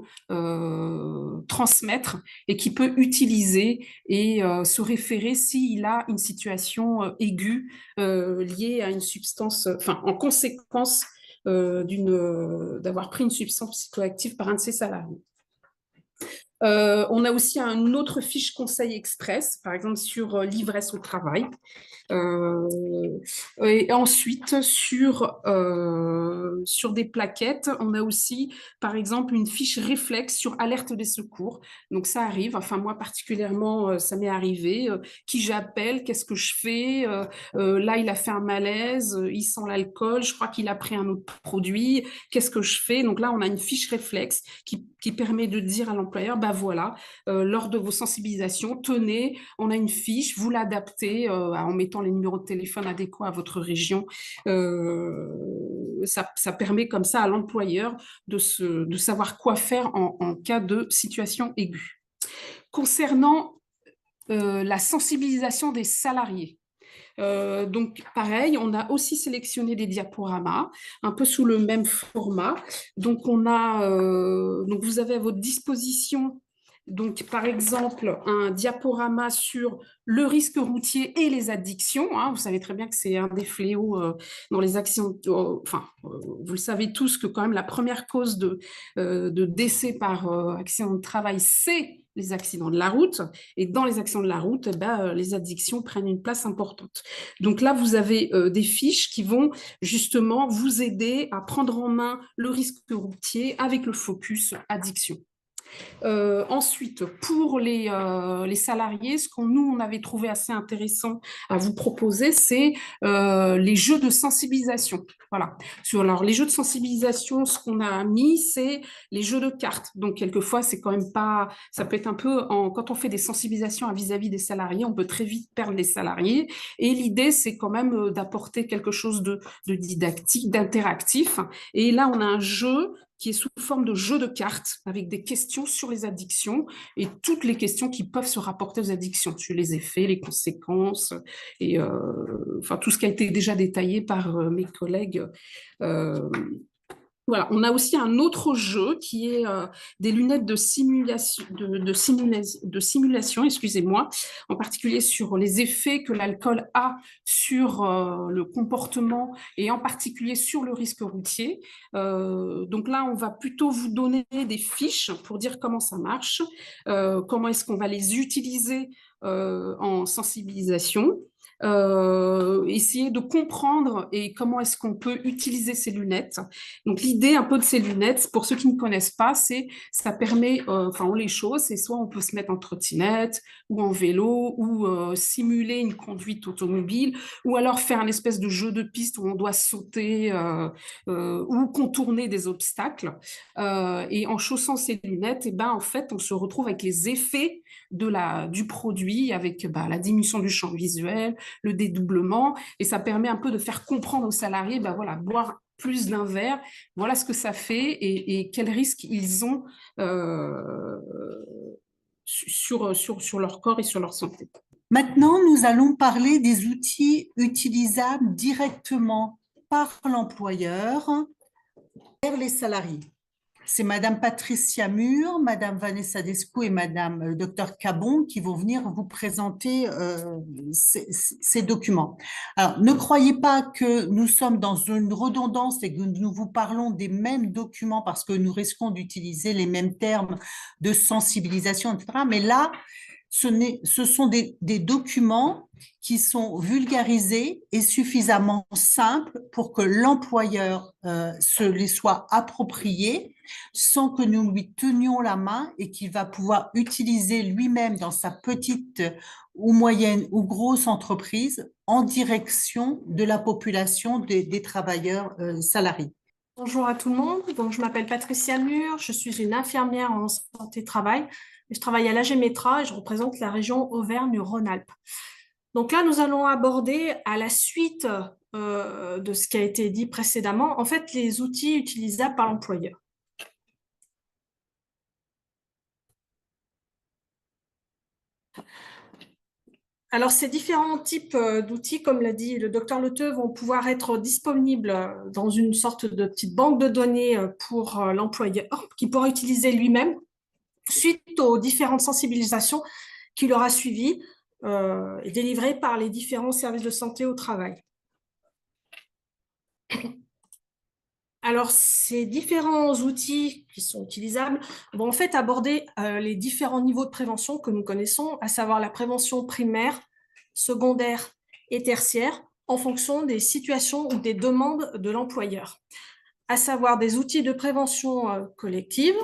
transmettre et qui peut utiliser et se référer s'il a une situation aiguë liée à une substance, en conséquence d'avoir pris une substance psychoactive par un de ses salariés. On a aussi une autre fiche conseil express, par exemple sur l'ivresse au travail. Et ensuite, sur des plaquettes, on a aussi, par exemple, une fiche réflexe sur alerte des secours. Donc, ça arrive. Enfin, moi, particulièrement, ça m'est arrivé. Qui j'appelle? Qu'est-ce que je fais? Là, il a fait un malaise. Il sent l'alcool. Je crois qu'il a pris un autre produit. Qu'est-ce que je fais? Donc là, on a une fiche réflexe qui permet de dire à l'employeur, bah voilà, lors de vos sensibilisations, tenez, on a une fiche, vous l'adaptez en mettant les numéros de téléphone adéquats à votre région. Ça permet comme ça à l'employeur de savoir quoi faire en cas de situation aiguë. Concernant la sensibilisation des salariés, donc pareil, on a aussi sélectionné des diaporamas, un peu sous le même format. Donc donc vous avez à votre disposition, donc par exemple, un diaporama sur le risque routier et les addictions. Hein. Vous savez très bien que c'est un des fléaux dans les accidents. Vous le savez tous que quand même la première cause de décès par accident de travail, c'est les accidents de la route. Et dans les accidents de la route, les addictions prennent une place importante. Donc là, vous avez des fiches qui vont justement vous aider à prendre en main le risque routier avec le focus addiction. Ensuite, pour les salariés, ce on avait trouvé assez intéressant à vous proposer, c'est les jeux de sensibilisation. Voilà. Alors, les jeux de sensibilisation, ce qu'on a mis, c'est les jeux de cartes. Donc, quelquefois, c'est quand même pas... Ça peut être un peu... Quand on fait des sensibilisations vis-à-vis des salariés, on peut très vite perdre les salariés. Et l'idée, c'est quand même d'apporter quelque chose de didactique, d'interactif. Et là, on a un jeu qui est sous forme de jeu de cartes avec des questions sur les addictions et toutes les questions qui peuvent se rapporter aux addictions, sur les effets, les conséquences et tout ce qui a été déjà détaillé par mes collègues. Voilà, on a aussi un autre jeu qui est des lunettes de simulation, excusez-moi, en particulier sur les effets que l'alcool a sur le comportement et en particulier sur le risque routier. Donc là, on va plutôt vous donner des fiches pour dire comment ça marche, comment est-ce qu'on va les utiliser en sensibilisation. essayer de comprendre et comment est-ce qu'on peut utiliser ces lunettes. Donc, l'idée un peu de ces lunettes, pour ceux qui ne connaissent pas, c'est ça permet, enfin, on les choses, c'est soit on peut se mettre en trottinette ou en vélo ou simuler une conduite automobile ou alors faire un espèce de jeu de piste où on doit sauter ou contourner des obstacles. Et en chaussant ces lunettes, et ben, en fait, on se retrouve avec les effets du produit, avec la diminution du champ visuel, le dédoublement, et ça permet un peu de faire comprendre aux salariés, voilà, boire plus d'un verre, voilà ce que ça fait et quels risques ils ont sur leur corps et sur leur santé. Maintenant, nous allons parler des outils utilisables directement par l'employeur vers les salariés. C'est Madame Patricia Mur, Madame Vanessa Descou et Madame Dr Cabon qui vont venir vous présenter ces documents. Alors, ne croyez pas que nous sommes dans une redondance et que nous vous parlons des mêmes documents parce que nous risquons d'utiliser les mêmes termes de sensibilisation, etc. Mais là, ce sont des documents qui sont vulgarisés et suffisamment simples pour que l'employeur se les soit appropriés sans que nous lui tenions la main et qu'il va pouvoir utiliser lui-même dans sa petite ou moyenne ou grosse entreprise en direction de la population des travailleurs salariés. Bonjour à tout le monde, donc je m'appelle Patricia Mur, je suis une infirmière en santé-travail. Je travaille à l'AGEMETRA et je représente la région Auvergne-Rhône-Alpes. Donc là, nous allons aborder, à la suite de ce qui a été dit précédemment, en fait, les outils utilisables par l'employeur. Alors, ces différents types d'outils, comme l'a dit le docteur Leteux, vont pouvoir être disponibles dans une sorte de petite banque de données pour l'employeur, qui pourra utiliser lui-même suite aux différentes sensibilisations qu'il aura suivies et délivrées par les différents services de santé au travail. Alors, ces différents outils qui sont utilisables vont en fait aborder les différents niveaux de prévention que nous connaissons, à savoir la prévention primaire, secondaire et tertiaire, en fonction des situations ou des demandes de l'employeur, à savoir des outils de prévention collective.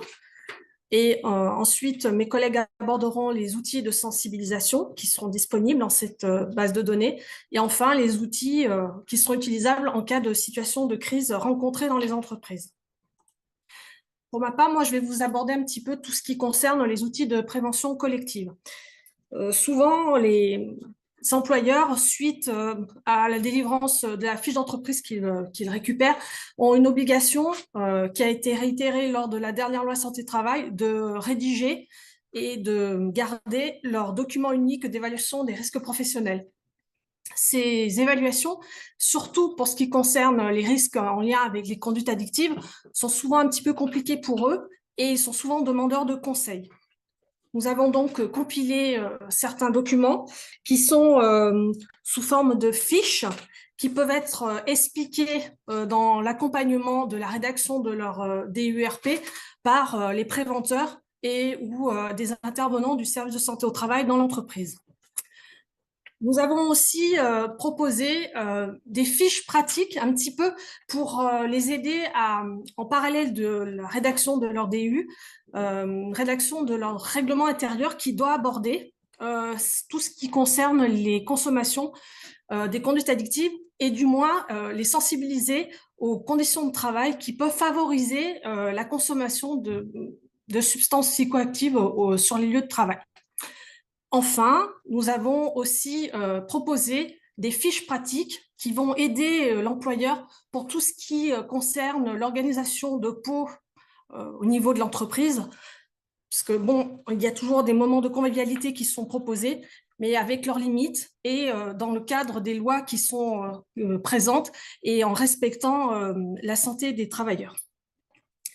Et ensuite, mes collègues aborderont les outils de sensibilisation qui seront disponibles dans cette base de données. Et enfin, les outils qui seront utilisables en cas de situation de crise rencontrée dans les entreprises. Pour ma part, moi, je vais vous aborder un petit peu tout ce qui concerne les outils de prévention collective. Souvent, les employeurs, suite à la délivrance de la fiche d'entreprise qu'ils récupèrent, ont une obligation qui a été réitérée lors de la dernière loi santé-travail de rédiger et de garder leur document unique d'évaluation des risques professionnels. Ces évaluations, surtout pour ce qui concerne les risques en lien avec les conduites addictives, sont souvent un petit peu compliquées pour eux et ils sont souvent demandeurs de conseils. Nous avons donc compilé certains documents qui sont sous forme de fiches qui peuvent être expliquées dans l'accompagnement de la rédaction de leur DURP par les préventeurs et ou des intervenants du service de santé au travail dans l'entreprise. Nous avons aussi proposé des fiches pratiques un petit peu pour les aider en parallèle de la rédaction de leur DU, rédaction de leur règlement intérieur qui doit aborder tout ce qui concerne les consommations des conduites addictives et du moins les sensibiliser aux conditions de travail qui peuvent favoriser la consommation de substances psychoactives sur les lieux de travail. Enfin, nous avons aussi proposé des fiches pratiques qui vont aider l'employeur pour tout ce qui concerne l'organisation de pots au niveau de l'entreprise, parce que bon, il y a toujours des moments de convivialité qui sont proposés, mais avec leurs limites et dans le cadre des lois qui sont présentes et en respectant la santé des travailleurs.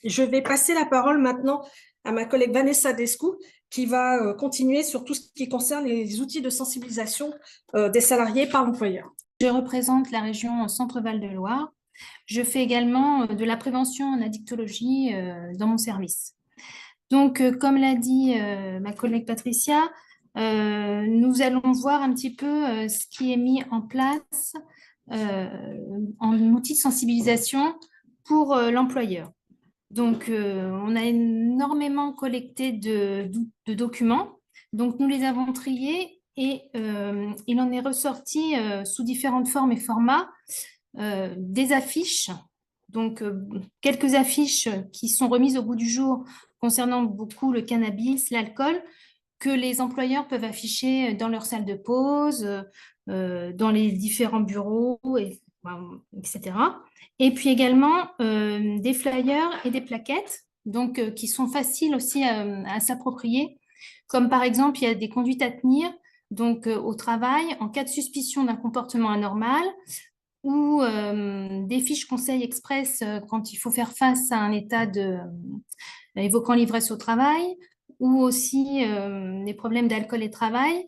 Je vais passer la parole maintenant à ma collègue Vanessa Descou, qui va continuer sur tout ce qui concerne les outils de sensibilisation des salariés par l'employeur. Je représente la région Centre-Val de Loire. Je fais également de la prévention en addictologie dans mon service. Donc, comme l'a dit ma collègue Patricia, nous allons voir un petit peu ce qui est mis en place en outil de sensibilisation pour l'employeur. Donc, on a énormément collecté de documents. Donc, nous les avons triés et il en est ressorti sous différentes formes et formats des affiches. Donc, quelques affiches qui sont remises au goût du jour concernant beaucoup le cannabis, l'alcool, que les employeurs peuvent afficher dans leur salle de pause, dans les différents bureaux, etc. Et puis également des flyers et des plaquettes, donc qui sont faciles aussi à s'approprier. Comme par exemple, il y a des conduites à tenir donc au travail en cas de suspicion d'un comportement anormal ou des fiches conseils express quand il faut faire face à un état évoquant l'ivresse au travail ou aussi des problèmes d'alcool et travail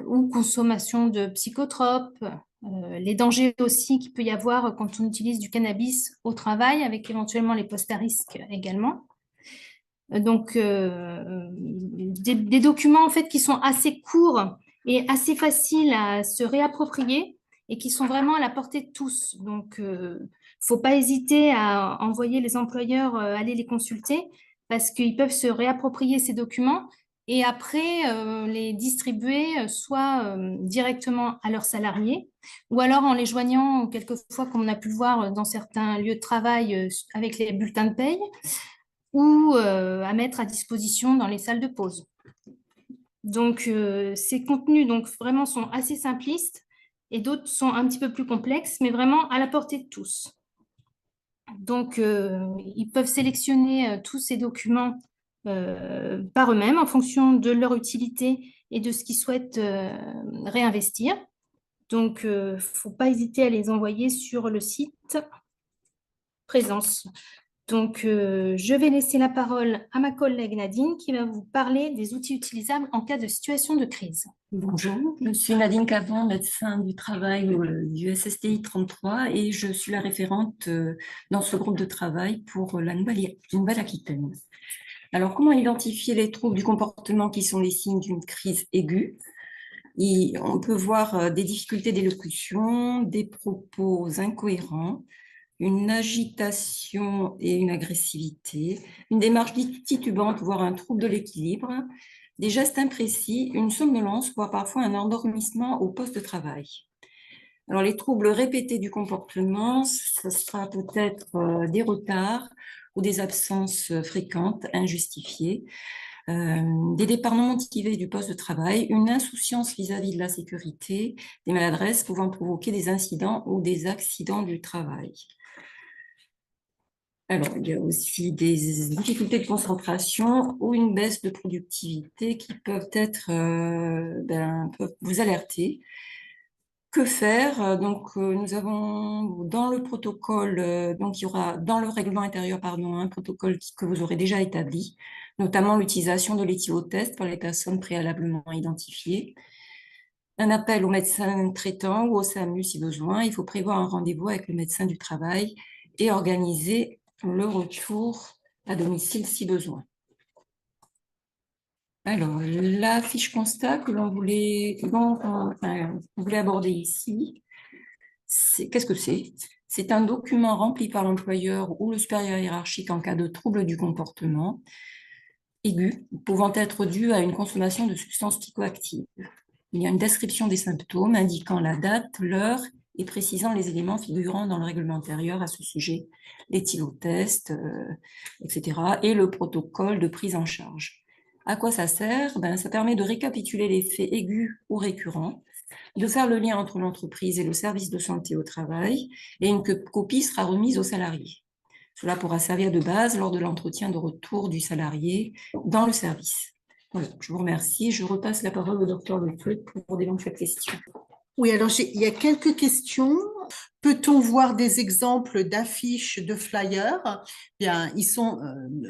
ou consommation de psychotropes, les dangers aussi qu'il peut y avoir quand on utilise du cannabis au travail, avec éventuellement les postes à risque également. Donc, des documents en fait qui sont assez courts et assez faciles à se réapproprier et qui sont vraiment à la portée de tous. Donc, faut pas hésiter à envoyer les employeurs aller les consulter parce qu'ils peuvent se réapproprier ces documents et après les distribuer soit directement à leurs salariés ou alors en les joignant quelquefois, comme on a pu le voir dans certains lieux de travail avec les bulletins de paye ou à mettre à disposition dans les salles de pause. Donc, ces contenus donc, vraiment sont assez simplistes et d'autres sont un petit peu plus complexes, mais vraiment à la portée de tous. Donc, ils peuvent sélectionner tous ces documents par eux-mêmes en fonction de leur utilité et de ce qu'ils souhaitent réinvestir. Donc, il ne faut pas hésiter à les envoyer sur le site Présence. Donc, je vais laisser la parole à ma collègue Nadine qui va vous parler des outils utilisables en cas de situation de crise. Bonjour, je suis Nadine Cavon, médecin du travail du SSTI 33 et je suis la référente dans ce groupe de travail pour la Nouvelle-Aquitaine. Alors, comment identifier les troubles du comportement qui sont les signes d'une crise aiguë? On peut voir des difficultés d'élocution, des propos incohérents, une agitation et une agressivité, une démarche titubante, voire un trouble de l'équilibre, des gestes imprécis, une somnolence, voire parfois un endormissement au poste de travail. Alors, les troubles répétés du comportement, ce sera peut-être des retards ou des absences fréquentes, injustifiées, des départs non motivés du poste de travail, une insouciance vis-à-vis de la sécurité, des maladresses pouvant provoquer des incidents ou des accidents du travail. Alors, il y a aussi des difficultés de concentration ou une baisse de productivité qui peuvent peuvent vous alerter. Que faire? Donc, nous avons dans le protocole, donc il y aura dans le règlement intérieur, pardon, un protocole que vous aurez déjà établi, notamment l'utilisation de l'éthylotest par les personnes préalablement identifiées. Un appel au médecin traitant ou au SAMU si besoin. Il faut prévoir un rendez-vous avec le médecin du travail et organiser le retour à domicile si besoin. Alors, la fiche constat que l'on voulait, aborder ici, qu'est-ce que c'est? C'est un document rempli par l'employeur ou le supérieur hiérarchique en cas de trouble du comportement aigu, pouvant être dû à une consommation de substances psychoactives. Il y a une description des symptômes indiquant la date, l'heure et précisant les éléments figurant dans le règlement intérieur à ce sujet, l'éthylotest, etc., et le protocole de prise en charge. À quoi ça sert? Ça permet de récapituler les faits aigus ou récurrents, de faire le lien entre l'entreprise et le service de santé au travail, et une copie sera remise aux salariés. Cela pourra servir de base lors de l'entretien de retour du salarié dans le service. Voilà, je vous remercie. Je repasse la parole au docteur Le Fleuc pour d'éventuelles questions. Oui, alors il y a quelques questions. Peut-on voir des exemples d'affiches, de flyers? Bien, ils sont,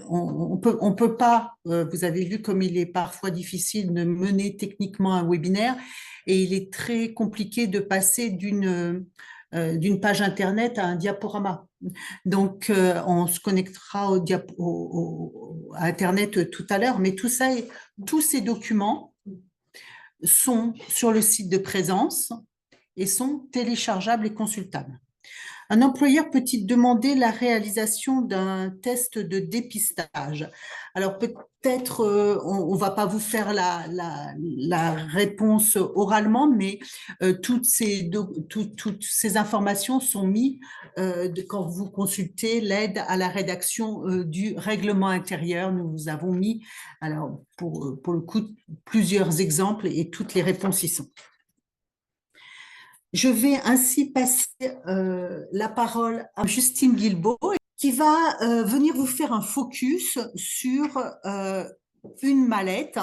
on peut pas, vous avez vu comme il est parfois difficile de mener techniquement un webinaire et il est très compliqué de passer d'une page Internet à un diaporama. Donc, on se connectera à Internet tout à l'heure, mais tous ces documents sont sur le site de présence et sont téléchargeables et consultables. Un employeur peut-il demander la réalisation d'un test de dépistage? Alors peut-être, on ne va pas vous faire la réponse oralement, mais toutes ces informations sont mises quand vous consultez l'aide à la rédaction du règlement intérieur. Nous vous avons mis, alors pour le coup, plusieurs exemples et toutes les réponses y sont. Je vais ainsi passer la parole à Justine Guilbault qui va venir vous faire un focus sur une mallette,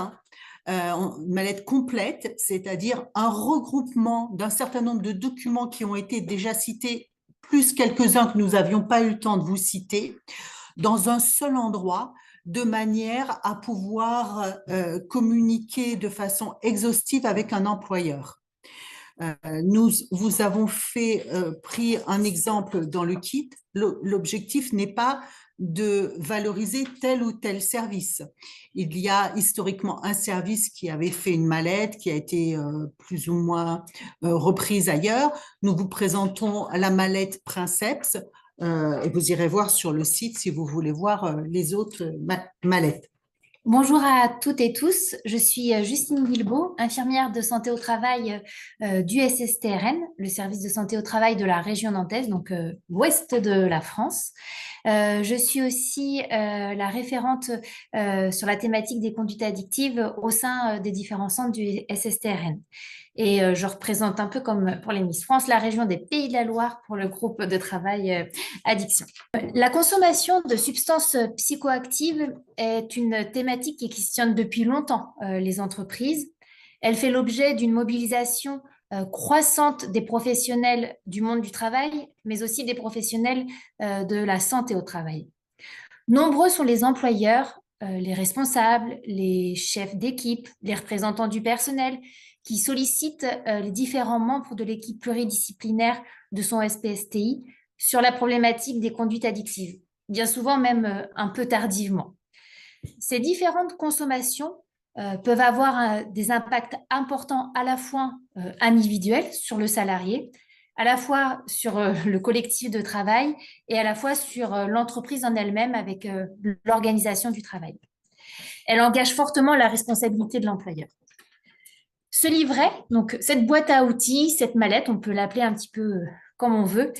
une mallette complète, c'est-à-dire un regroupement d'un certain nombre de documents qui ont été déjà cités, plus quelques-uns que nous n'avions pas eu le temps de vous citer, dans un seul endroit, de manière à pouvoir communiquer de façon exhaustive avec un employeur. Nous vous avons pris un exemple dans le kit. L'objectif n'est pas de valoriser tel ou tel service. Il y a historiquement un service qui avait fait une mallette qui a été plus ou moins reprise ailleurs. Nous vous présentons la mallette Princeps et vous irez voir sur le site si vous voulez voir les autres mallettes. Bonjour à toutes et tous, je suis Justine Guilbault, infirmière de santé au travail du SSTRN, le service de santé au travail de la région nantaise, donc l'ouest de la France. Je suis aussi la référente sur la thématique des conduites addictives au sein des différents centres du SSTRN. Et je représente un peu comme pour les Miss France la région des Pays de la Loire pour le groupe de travail addiction. La consommation de substances psychoactives est une thématique qui questionne depuis longtemps les entreprises. Elle fait l'objet d'une mobilisation croissante des professionnels du monde du travail, mais aussi des professionnels de la santé au travail. Nombreux sont les employeurs, les responsables, les chefs d'équipe, les représentants du personnel qui sollicitent les différents membres de l'équipe pluridisciplinaire de son SPSTI sur la problématique des conduites addictives, bien souvent même un peu tardivement. Ces différentes consommations peuvent avoir des impacts importants à la fois individuels sur le salarié, à la fois sur le collectif de travail et à la fois sur l'entreprise en elle-même avec l'organisation du travail. Elle engage fortement la responsabilité de l'employeur. Ce livret, donc cette boîte à outils, cette mallette, on peut l'appeler un petit peu comme on veut,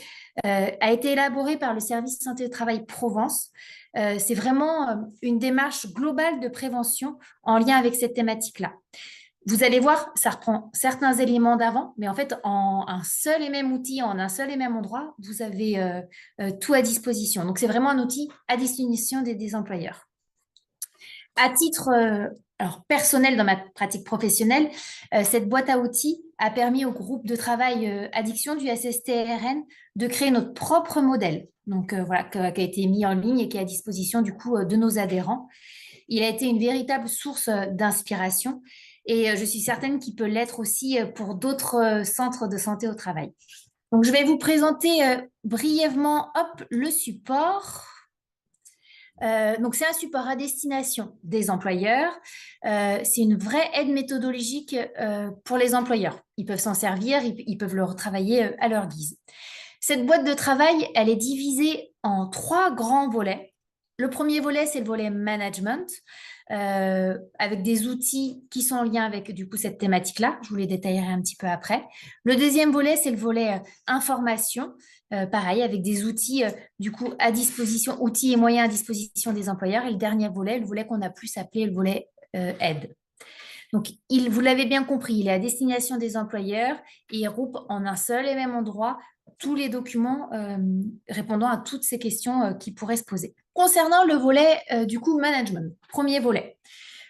a été élaboré par le service santé au travail Provence. C'est vraiment une démarche globale de prévention en lien avec cette thématique-là. Vous allez voir, ça reprend certains éléments d'avant, mais en fait, en un seul et même outil, en un seul et même endroit, vous avez tout à disposition. Donc, c'est vraiment un outil à destination des employeurs. À titre personnel dans ma pratique professionnelle, cette boîte à outils a permis au groupe de travail addiction du SSTRN de créer notre propre modèle, donc voilà, qui a été mis en ligne et qui est à disposition du coup de nos adhérents. Il a été une véritable source d'inspiration et je suis certaine qu'il peut l'être aussi pour d'autres centres de santé au travail. Donc, je vais vous présenter brièvement le support. Donc, c'est un support à destination des employeurs. C'est une vraie aide méthodologique pour les employeurs. Ils peuvent s'en servir, ils peuvent le retravailler à leur guise. Cette boîte de travail, elle est divisée en 3 grands volets. Le premier volet, c'est le volet management, avec des outils qui sont en lien avec du coup cette thématique-là. Je vous les détaillerai un petit peu après. Le deuxième volet, c'est le volet information. Pareil, avec des outils du coup à disposition, outils et moyens à disposition des employeurs. Et le dernier volet, le volet qu'on a plus appelé le volet aide. Donc, vous l'avez bien compris, il est à destination des employeurs et il regroupe en un seul et même endroit tous les documents répondant à toutes ces questions qui pourraient se poser. Concernant le volet du coup management, premier volet,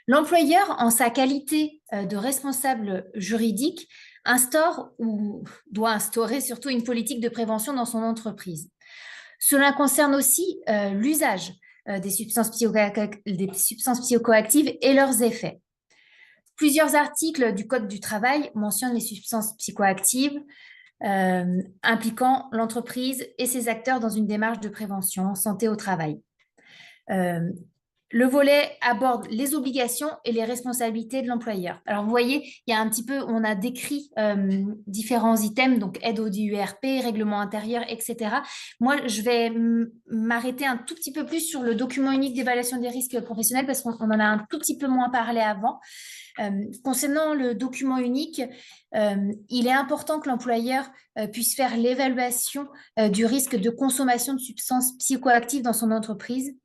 l'employeur, en sa qualité de responsable juridique, instaure ou doit instaurer surtout une politique de prévention dans son entreprise. Cela concerne aussi l'usage des substances psychoactives et leurs effets. Plusieurs articles du Code du travail mentionnent les substances psychoactives impliquant l'entreprise et ses acteurs dans une démarche de prévention, santé au travail. le volet aborde les obligations et les responsabilités de l'employeur. Alors, vous voyez, il y a un petit peu, on a décrit différents items, donc aide au DUERP, règlement intérieur, etc. Moi, je vais m'arrêter un tout petit peu plus sur le document unique d'évaluation des risques professionnels parce qu'on en a un tout petit peu moins parlé avant. Concernant le document unique, il est important que l'employeur puisse faire l'évaluation du risque de consommation de substances psychoactives dans son entreprise.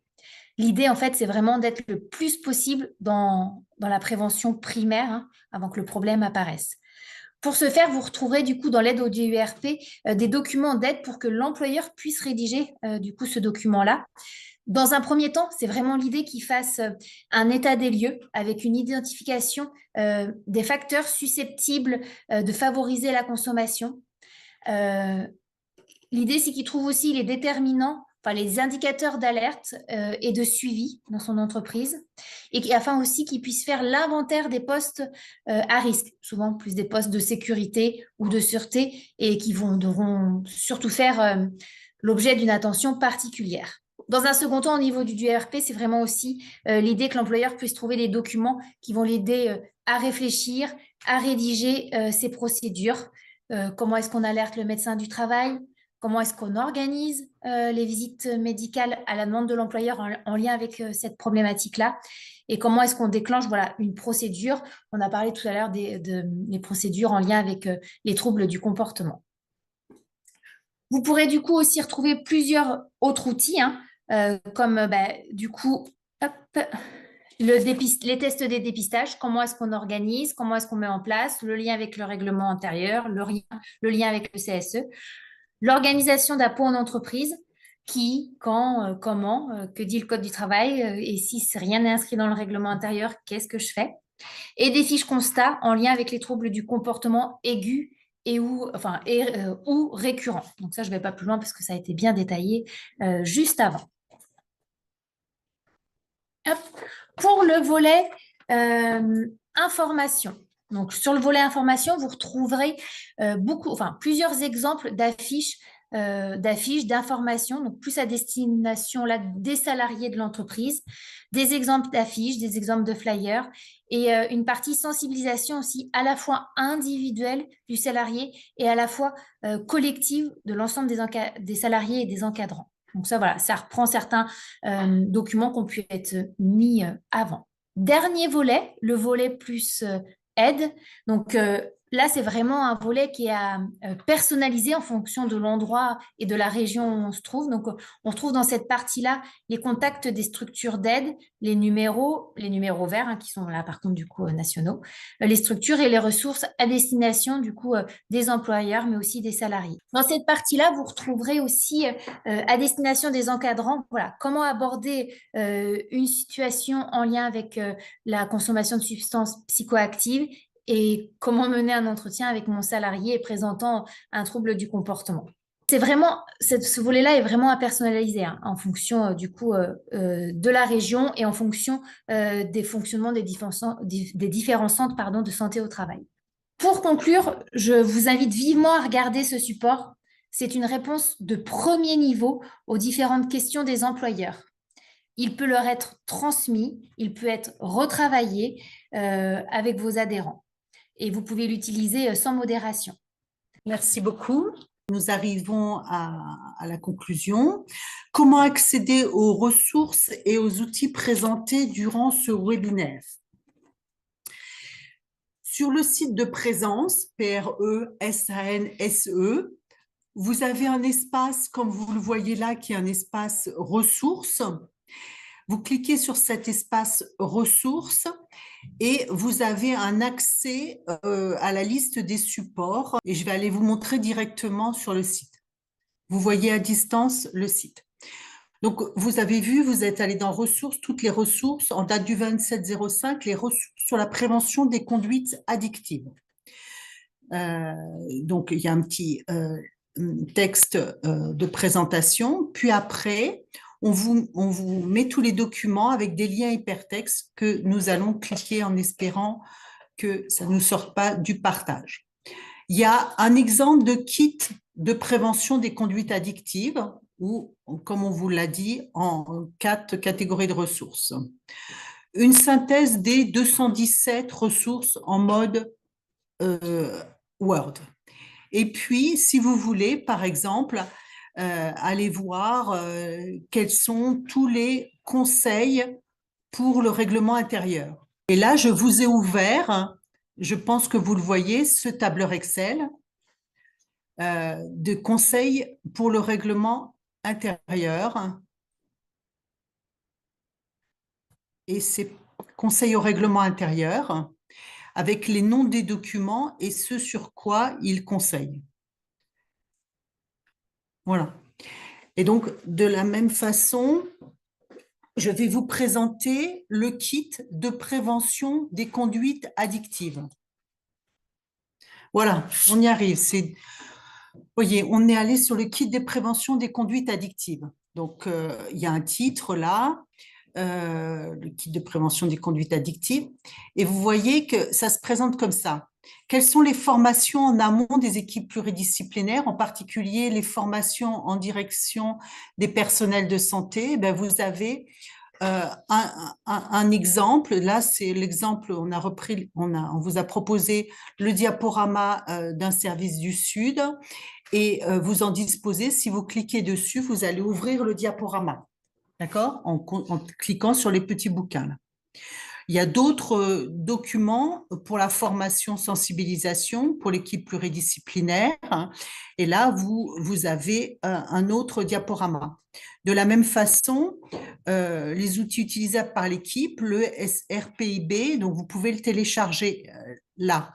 L'idée, en fait, c'est vraiment d'être le plus possible dans la prévention primaire avant que le problème apparaisse. Pour ce faire, vous retrouverez du coup dans l'aide au DUERP des documents d'aide pour que l'employeur puisse rédiger du coup ce document-là. Dans un premier temps, c'est vraiment l'idée qu'il fasse un état des lieux avec une identification des facteurs susceptibles de favoriser la consommation. L'idée, c'est qu'il trouve aussi les déterminants, enfin les indicateurs d'alerte et de suivi dans son entreprise, et afin aussi qu'il puisse faire l'inventaire des postes à risque, souvent plus des postes de sécurité ou de sûreté, et qui devront surtout faire l'objet d'une attention particulière. Dans un second temps, au niveau du DUERP, c'est vraiment aussi l'idée que l'employeur puisse trouver des documents qui vont l'aider à réfléchir, à rédiger ses procédures. Comment est-ce qu'on alerte le médecin du travail? Comment est-ce qu'on organise les visites médicales à la demande de l'employeur en lien avec cette problématique-là? Et comment est-ce qu'on déclenche une procédure? On a parlé tout à l'heure des procédures en lien avec les troubles du comportement. Vous pourrez du coup aussi retrouver plusieurs autres outils, comme du coup les tests des dépistages, comment est-ce qu'on organise, comment est-ce qu'on met en place, le lien avec le règlement intérieur, le lien avec le CSE. L'organisation d'appos en entreprise, qui, quand, comment, que dit le Code du travail, et si rien n'est inscrit dans le règlement intérieur, qu'est-ce que je fais? Et des fiches constats en lien avec les troubles du comportement aigus ou récurrents. Donc ça, je ne vais pas plus loin parce que ça a été bien détaillé juste avant. Hop. Pour le volet information. Donc, sur le volet information, vous retrouverez plusieurs exemples d'affiches, d'informations, donc plus à destination là, des salariés de l'entreprise, des exemples d'affiches, des exemples de flyers et une partie sensibilisation aussi à la fois individuelle du salarié et à la fois collective de l'ensemble des salariés et des encadrants. Donc ça, voilà, ça reprend certains documents qui ont pu être mis avant. Dernier volet, le volet plus aide. Donc là, c'est vraiment un volet qui est à personnaliser en fonction de l'endroit et de la région où on se trouve. Donc, on retrouve dans cette partie-là les contacts des structures d'aide, les numéros verts, qui sont là par contre du coup nationaux, les structures et les ressources à destination du coup des employeurs, mais aussi des salariés. Dans cette partie-là, vous retrouverez aussi à destination des encadrants, voilà, comment aborder une situation en lien avec la consommation de substances psychoactives et comment mener un entretien avec mon salarié présentant un trouble du comportement. C'est vraiment, ce volet-là est vraiment à personnaliser en fonction du coup de la région et en fonction des fonctionnements des différents centres de santé au travail. Pour conclure, je vous invite vivement à regarder ce support. C'est une réponse de premier niveau aux différentes questions des employeurs. Il peut leur être transmis, il peut être retravaillé avec vos adhérents. Et vous pouvez l'utiliser sans modération. Merci beaucoup. Nous arrivons à la conclusion. Comment accéder aux ressources et aux outils présentés durant ce webinaire? Sur le site de Présence, PRESANSE, vous avez un espace, comme vous le voyez là, qui est un espace ressources. Vous cliquez sur cet espace ressources et vous avez un accès à la liste des supports et je vais aller vous montrer directement sur le site. Vous voyez à distance le site. Donc, vous avez vu, vous êtes allé dans ressources, toutes les ressources en date du 27/05, les ressources sur la prévention des conduites addictives. Donc, il y a un petit texte de présentation, puis après, on vous met tous les documents avec des liens hypertextes que nous allons cliquer en espérant que ça ne nous sorte pas du partage. Il y a un exemple de kit de prévention des conduites addictives ou, comme on vous l'a dit, en 4 catégories de ressources. Une synthèse des 217 ressources en mode Word. Et puis, si vous voulez, par exemple, aller voir quels sont tous les conseils pour le règlement intérieur. Et là, je vous ai ouvert, je pense que vous le voyez, ce tableur Excel de conseils pour le règlement intérieur. Et c'est conseils au règlement intérieur avec les noms des documents et ce sur quoi ils conseillent. Voilà. Et donc, de la même façon, je vais vous présenter le kit de prévention des conduites addictives. Voilà, on y arrive. Vous voyez, on est allé sur le kit de prévention des conduites addictives. Donc, il y a un titre là, le kit de prévention des conduites addictives. Et vous voyez que ça se présente comme ça. Quelles sont les formations en amont des équipes pluridisciplinaires, en particulier les formations en direction des personnels de santé? Vous avez un exemple. Là, c'est l'exemple, on vous a proposé le diaporama d'un service du Sud et vous en disposez. Si vous cliquez dessus, vous allez ouvrir le diaporama. D'accord, en cliquant sur les petits bouquins. Là. Il y a d'autres documents pour la formation sensibilisation pour l'équipe pluridisciplinaire. Et là, vous avez un autre diaporama. De la même façon, les outils utilisables par l'équipe, le SRPIB, donc vous pouvez le télécharger là.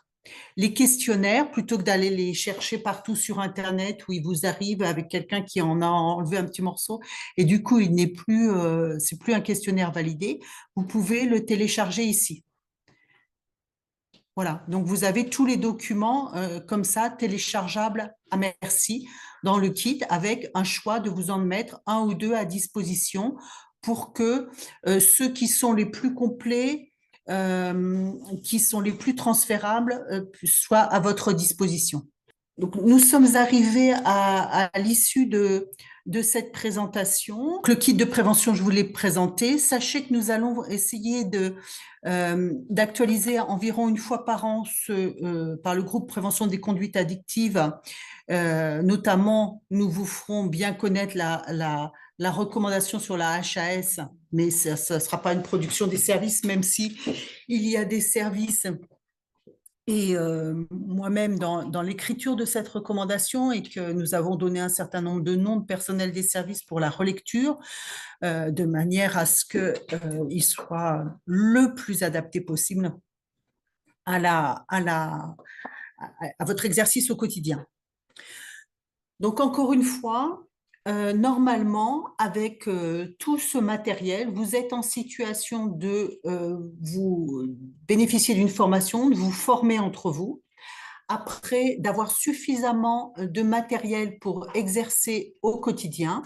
Les questionnaires, plutôt que d'aller les chercher partout sur Internet où ils vous arrivent avec quelqu'un qui en a enlevé un petit morceau et du coup, il n'est plus, c'est plus un questionnaire validé, vous pouvez le télécharger ici. Voilà, donc vous avez tous les documents comme ça, téléchargeables à merci dans le kit avec un choix de vous en mettre 1 ou 2 à disposition pour que ceux qui sont les plus complets qui sont les plus transférables soient à votre disposition. Donc, nous sommes arrivés à l'issue de cette présentation. Le kit de prévention, je vous l'ai présenté. Sachez que nous allons essayer d'actualiser environ 1 fois par an par le groupe prévention des conduites addictives. Notamment, nous vous ferons bien connaître la recommandation sur la HAS, mais ça ne sera pas une production des services, même si il y a des services et moi-même dans l'écriture de cette recommandation et que nous avons donné un certain nombre de noms de personnel des services pour la relecture, de manière à ce qu'il soit le plus adapté possible à votre exercice au quotidien. Donc, encore une fois, normalement, avec tout ce matériel, vous êtes en situation de vous bénéficier d'une formation, de vous former entre vous, après d'avoir suffisamment de matériel pour exercer au quotidien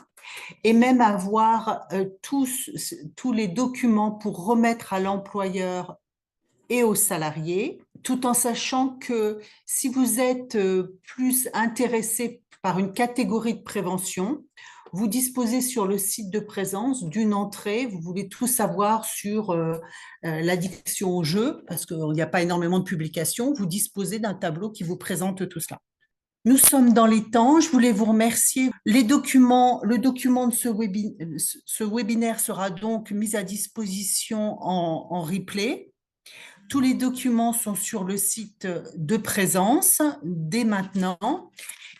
et même avoir tous les documents pour remettre à l'employeur et aux salariés, tout en sachant que si vous êtes plus intéressé par une catégorie de prévention, vous disposez sur le site de présence d'une entrée, vous voulez tout savoir sur l'addiction au jeu, parce qu'il n'y a pas énormément de publications, vous disposez d'un tableau qui vous présente tout cela. Nous sommes dans les temps, je voulais vous remercier. Le document de ce webinaire sera donc mis à disposition en replay. Tous les documents sont sur le site de présence dès maintenant.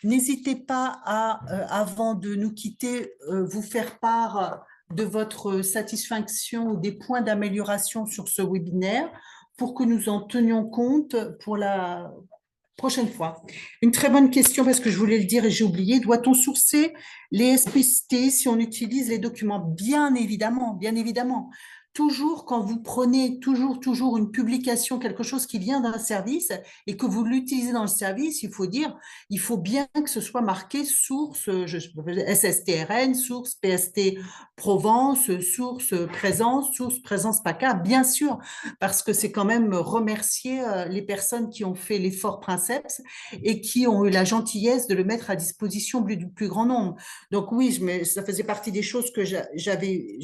N'hésitez pas à, avant de nous quitter, vous faire part de votre satisfaction ou des points d'amélioration sur ce webinaire pour que nous en tenions compte pour la prochaine fois. Une très bonne question parce que je voulais le dire et j'ai oublié. Doit-on sourcer les SPST si on utilise les documents? Bien évidemment, bien évidemment. toujours, quand vous prenez toujours une publication, quelque chose qui vient d'un service et que vous l'utilisez dans le service, il faut bien que ce soit marqué source SSTRN, source PST Provence, source présence PACA, bien sûr, parce que c'est quand même remercier les personnes qui ont fait l'effort Princeps et qui ont eu la gentillesse de le mettre à disposition du plus grand nombre. Donc oui, ça faisait partie des choses que j'avais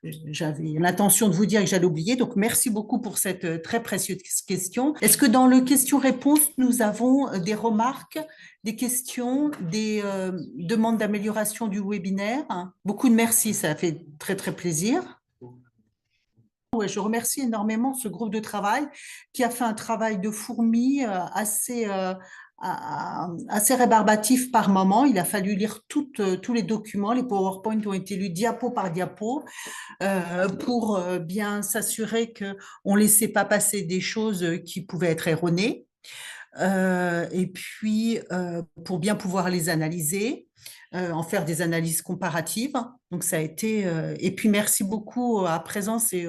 l'intention de vous dire que j'allais oublier. Donc, merci beaucoup pour cette très précieuse question. Est-ce que dans le question-réponse, nous avons des remarques, des questions, des demandes d'amélioration du webinaire? Beaucoup de merci, ça fait très, très plaisir. Ouais, je remercie énormément ce groupe de travail qui a fait un travail de fourmi assez rébarbatif par moment. Il a fallu lire tous les documents, les PowerPoint ont été lus diapo par diapo pour bien s'assurer qu'on ne laissait pas passer des choses qui pouvaient être erronées. Et puis, pour bien pouvoir les analyser, en faire des analyses comparatives. Donc, ça a été... et puis, merci beaucoup à Présence et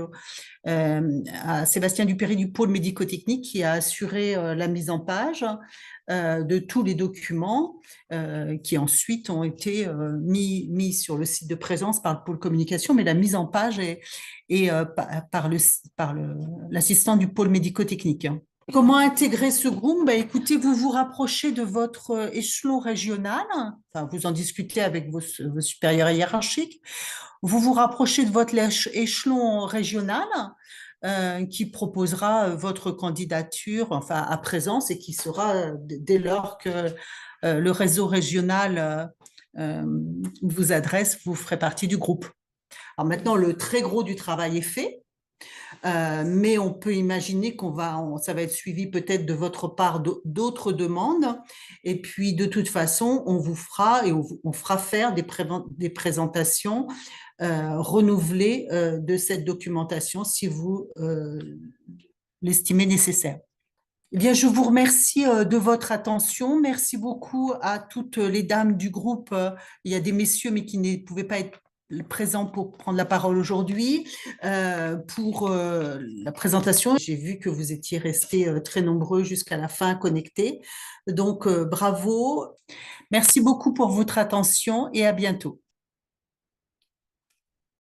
à Sébastien Dupéry du pôle médico-technique qui a assuré la mise en page de tous les documents qui ensuite ont été mis sur le site de Présence par le pôle communication, mais la mise en page est par l'assistant du pôle médico-technique. Comment intégrer ce groupe? Écoutez, vous vous rapprochez de votre échelon régional, enfin, vous en discutez avec vos supérieurs hiérarchiques, vous vous rapprochez de votre échelon régional qui proposera votre candidature enfin, à Présence et qui sera, dès lors que le réseau régional vous adresse, vous ferez partie du groupe. Alors maintenant, le très gros du travail est fait. Mais on peut imaginer ça va être suivi peut-être de votre part d'autres demandes. Et puis, de toute façon, on vous fera et on fera faire des présentations renouvelées de cette documentation si vous l'estimez nécessaire. Eh bien, je vous remercie de votre attention. Merci beaucoup à toutes les dames du groupe. Il y a des messieurs, mais qui ne pouvaient pas être présents pour prendre la parole aujourd'hui. Pour la présentation, j'ai vu que vous étiez restés très nombreux jusqu'à la fin connectés. Donc, bravo. Merci beaucoup pour votre attention et à bientôt.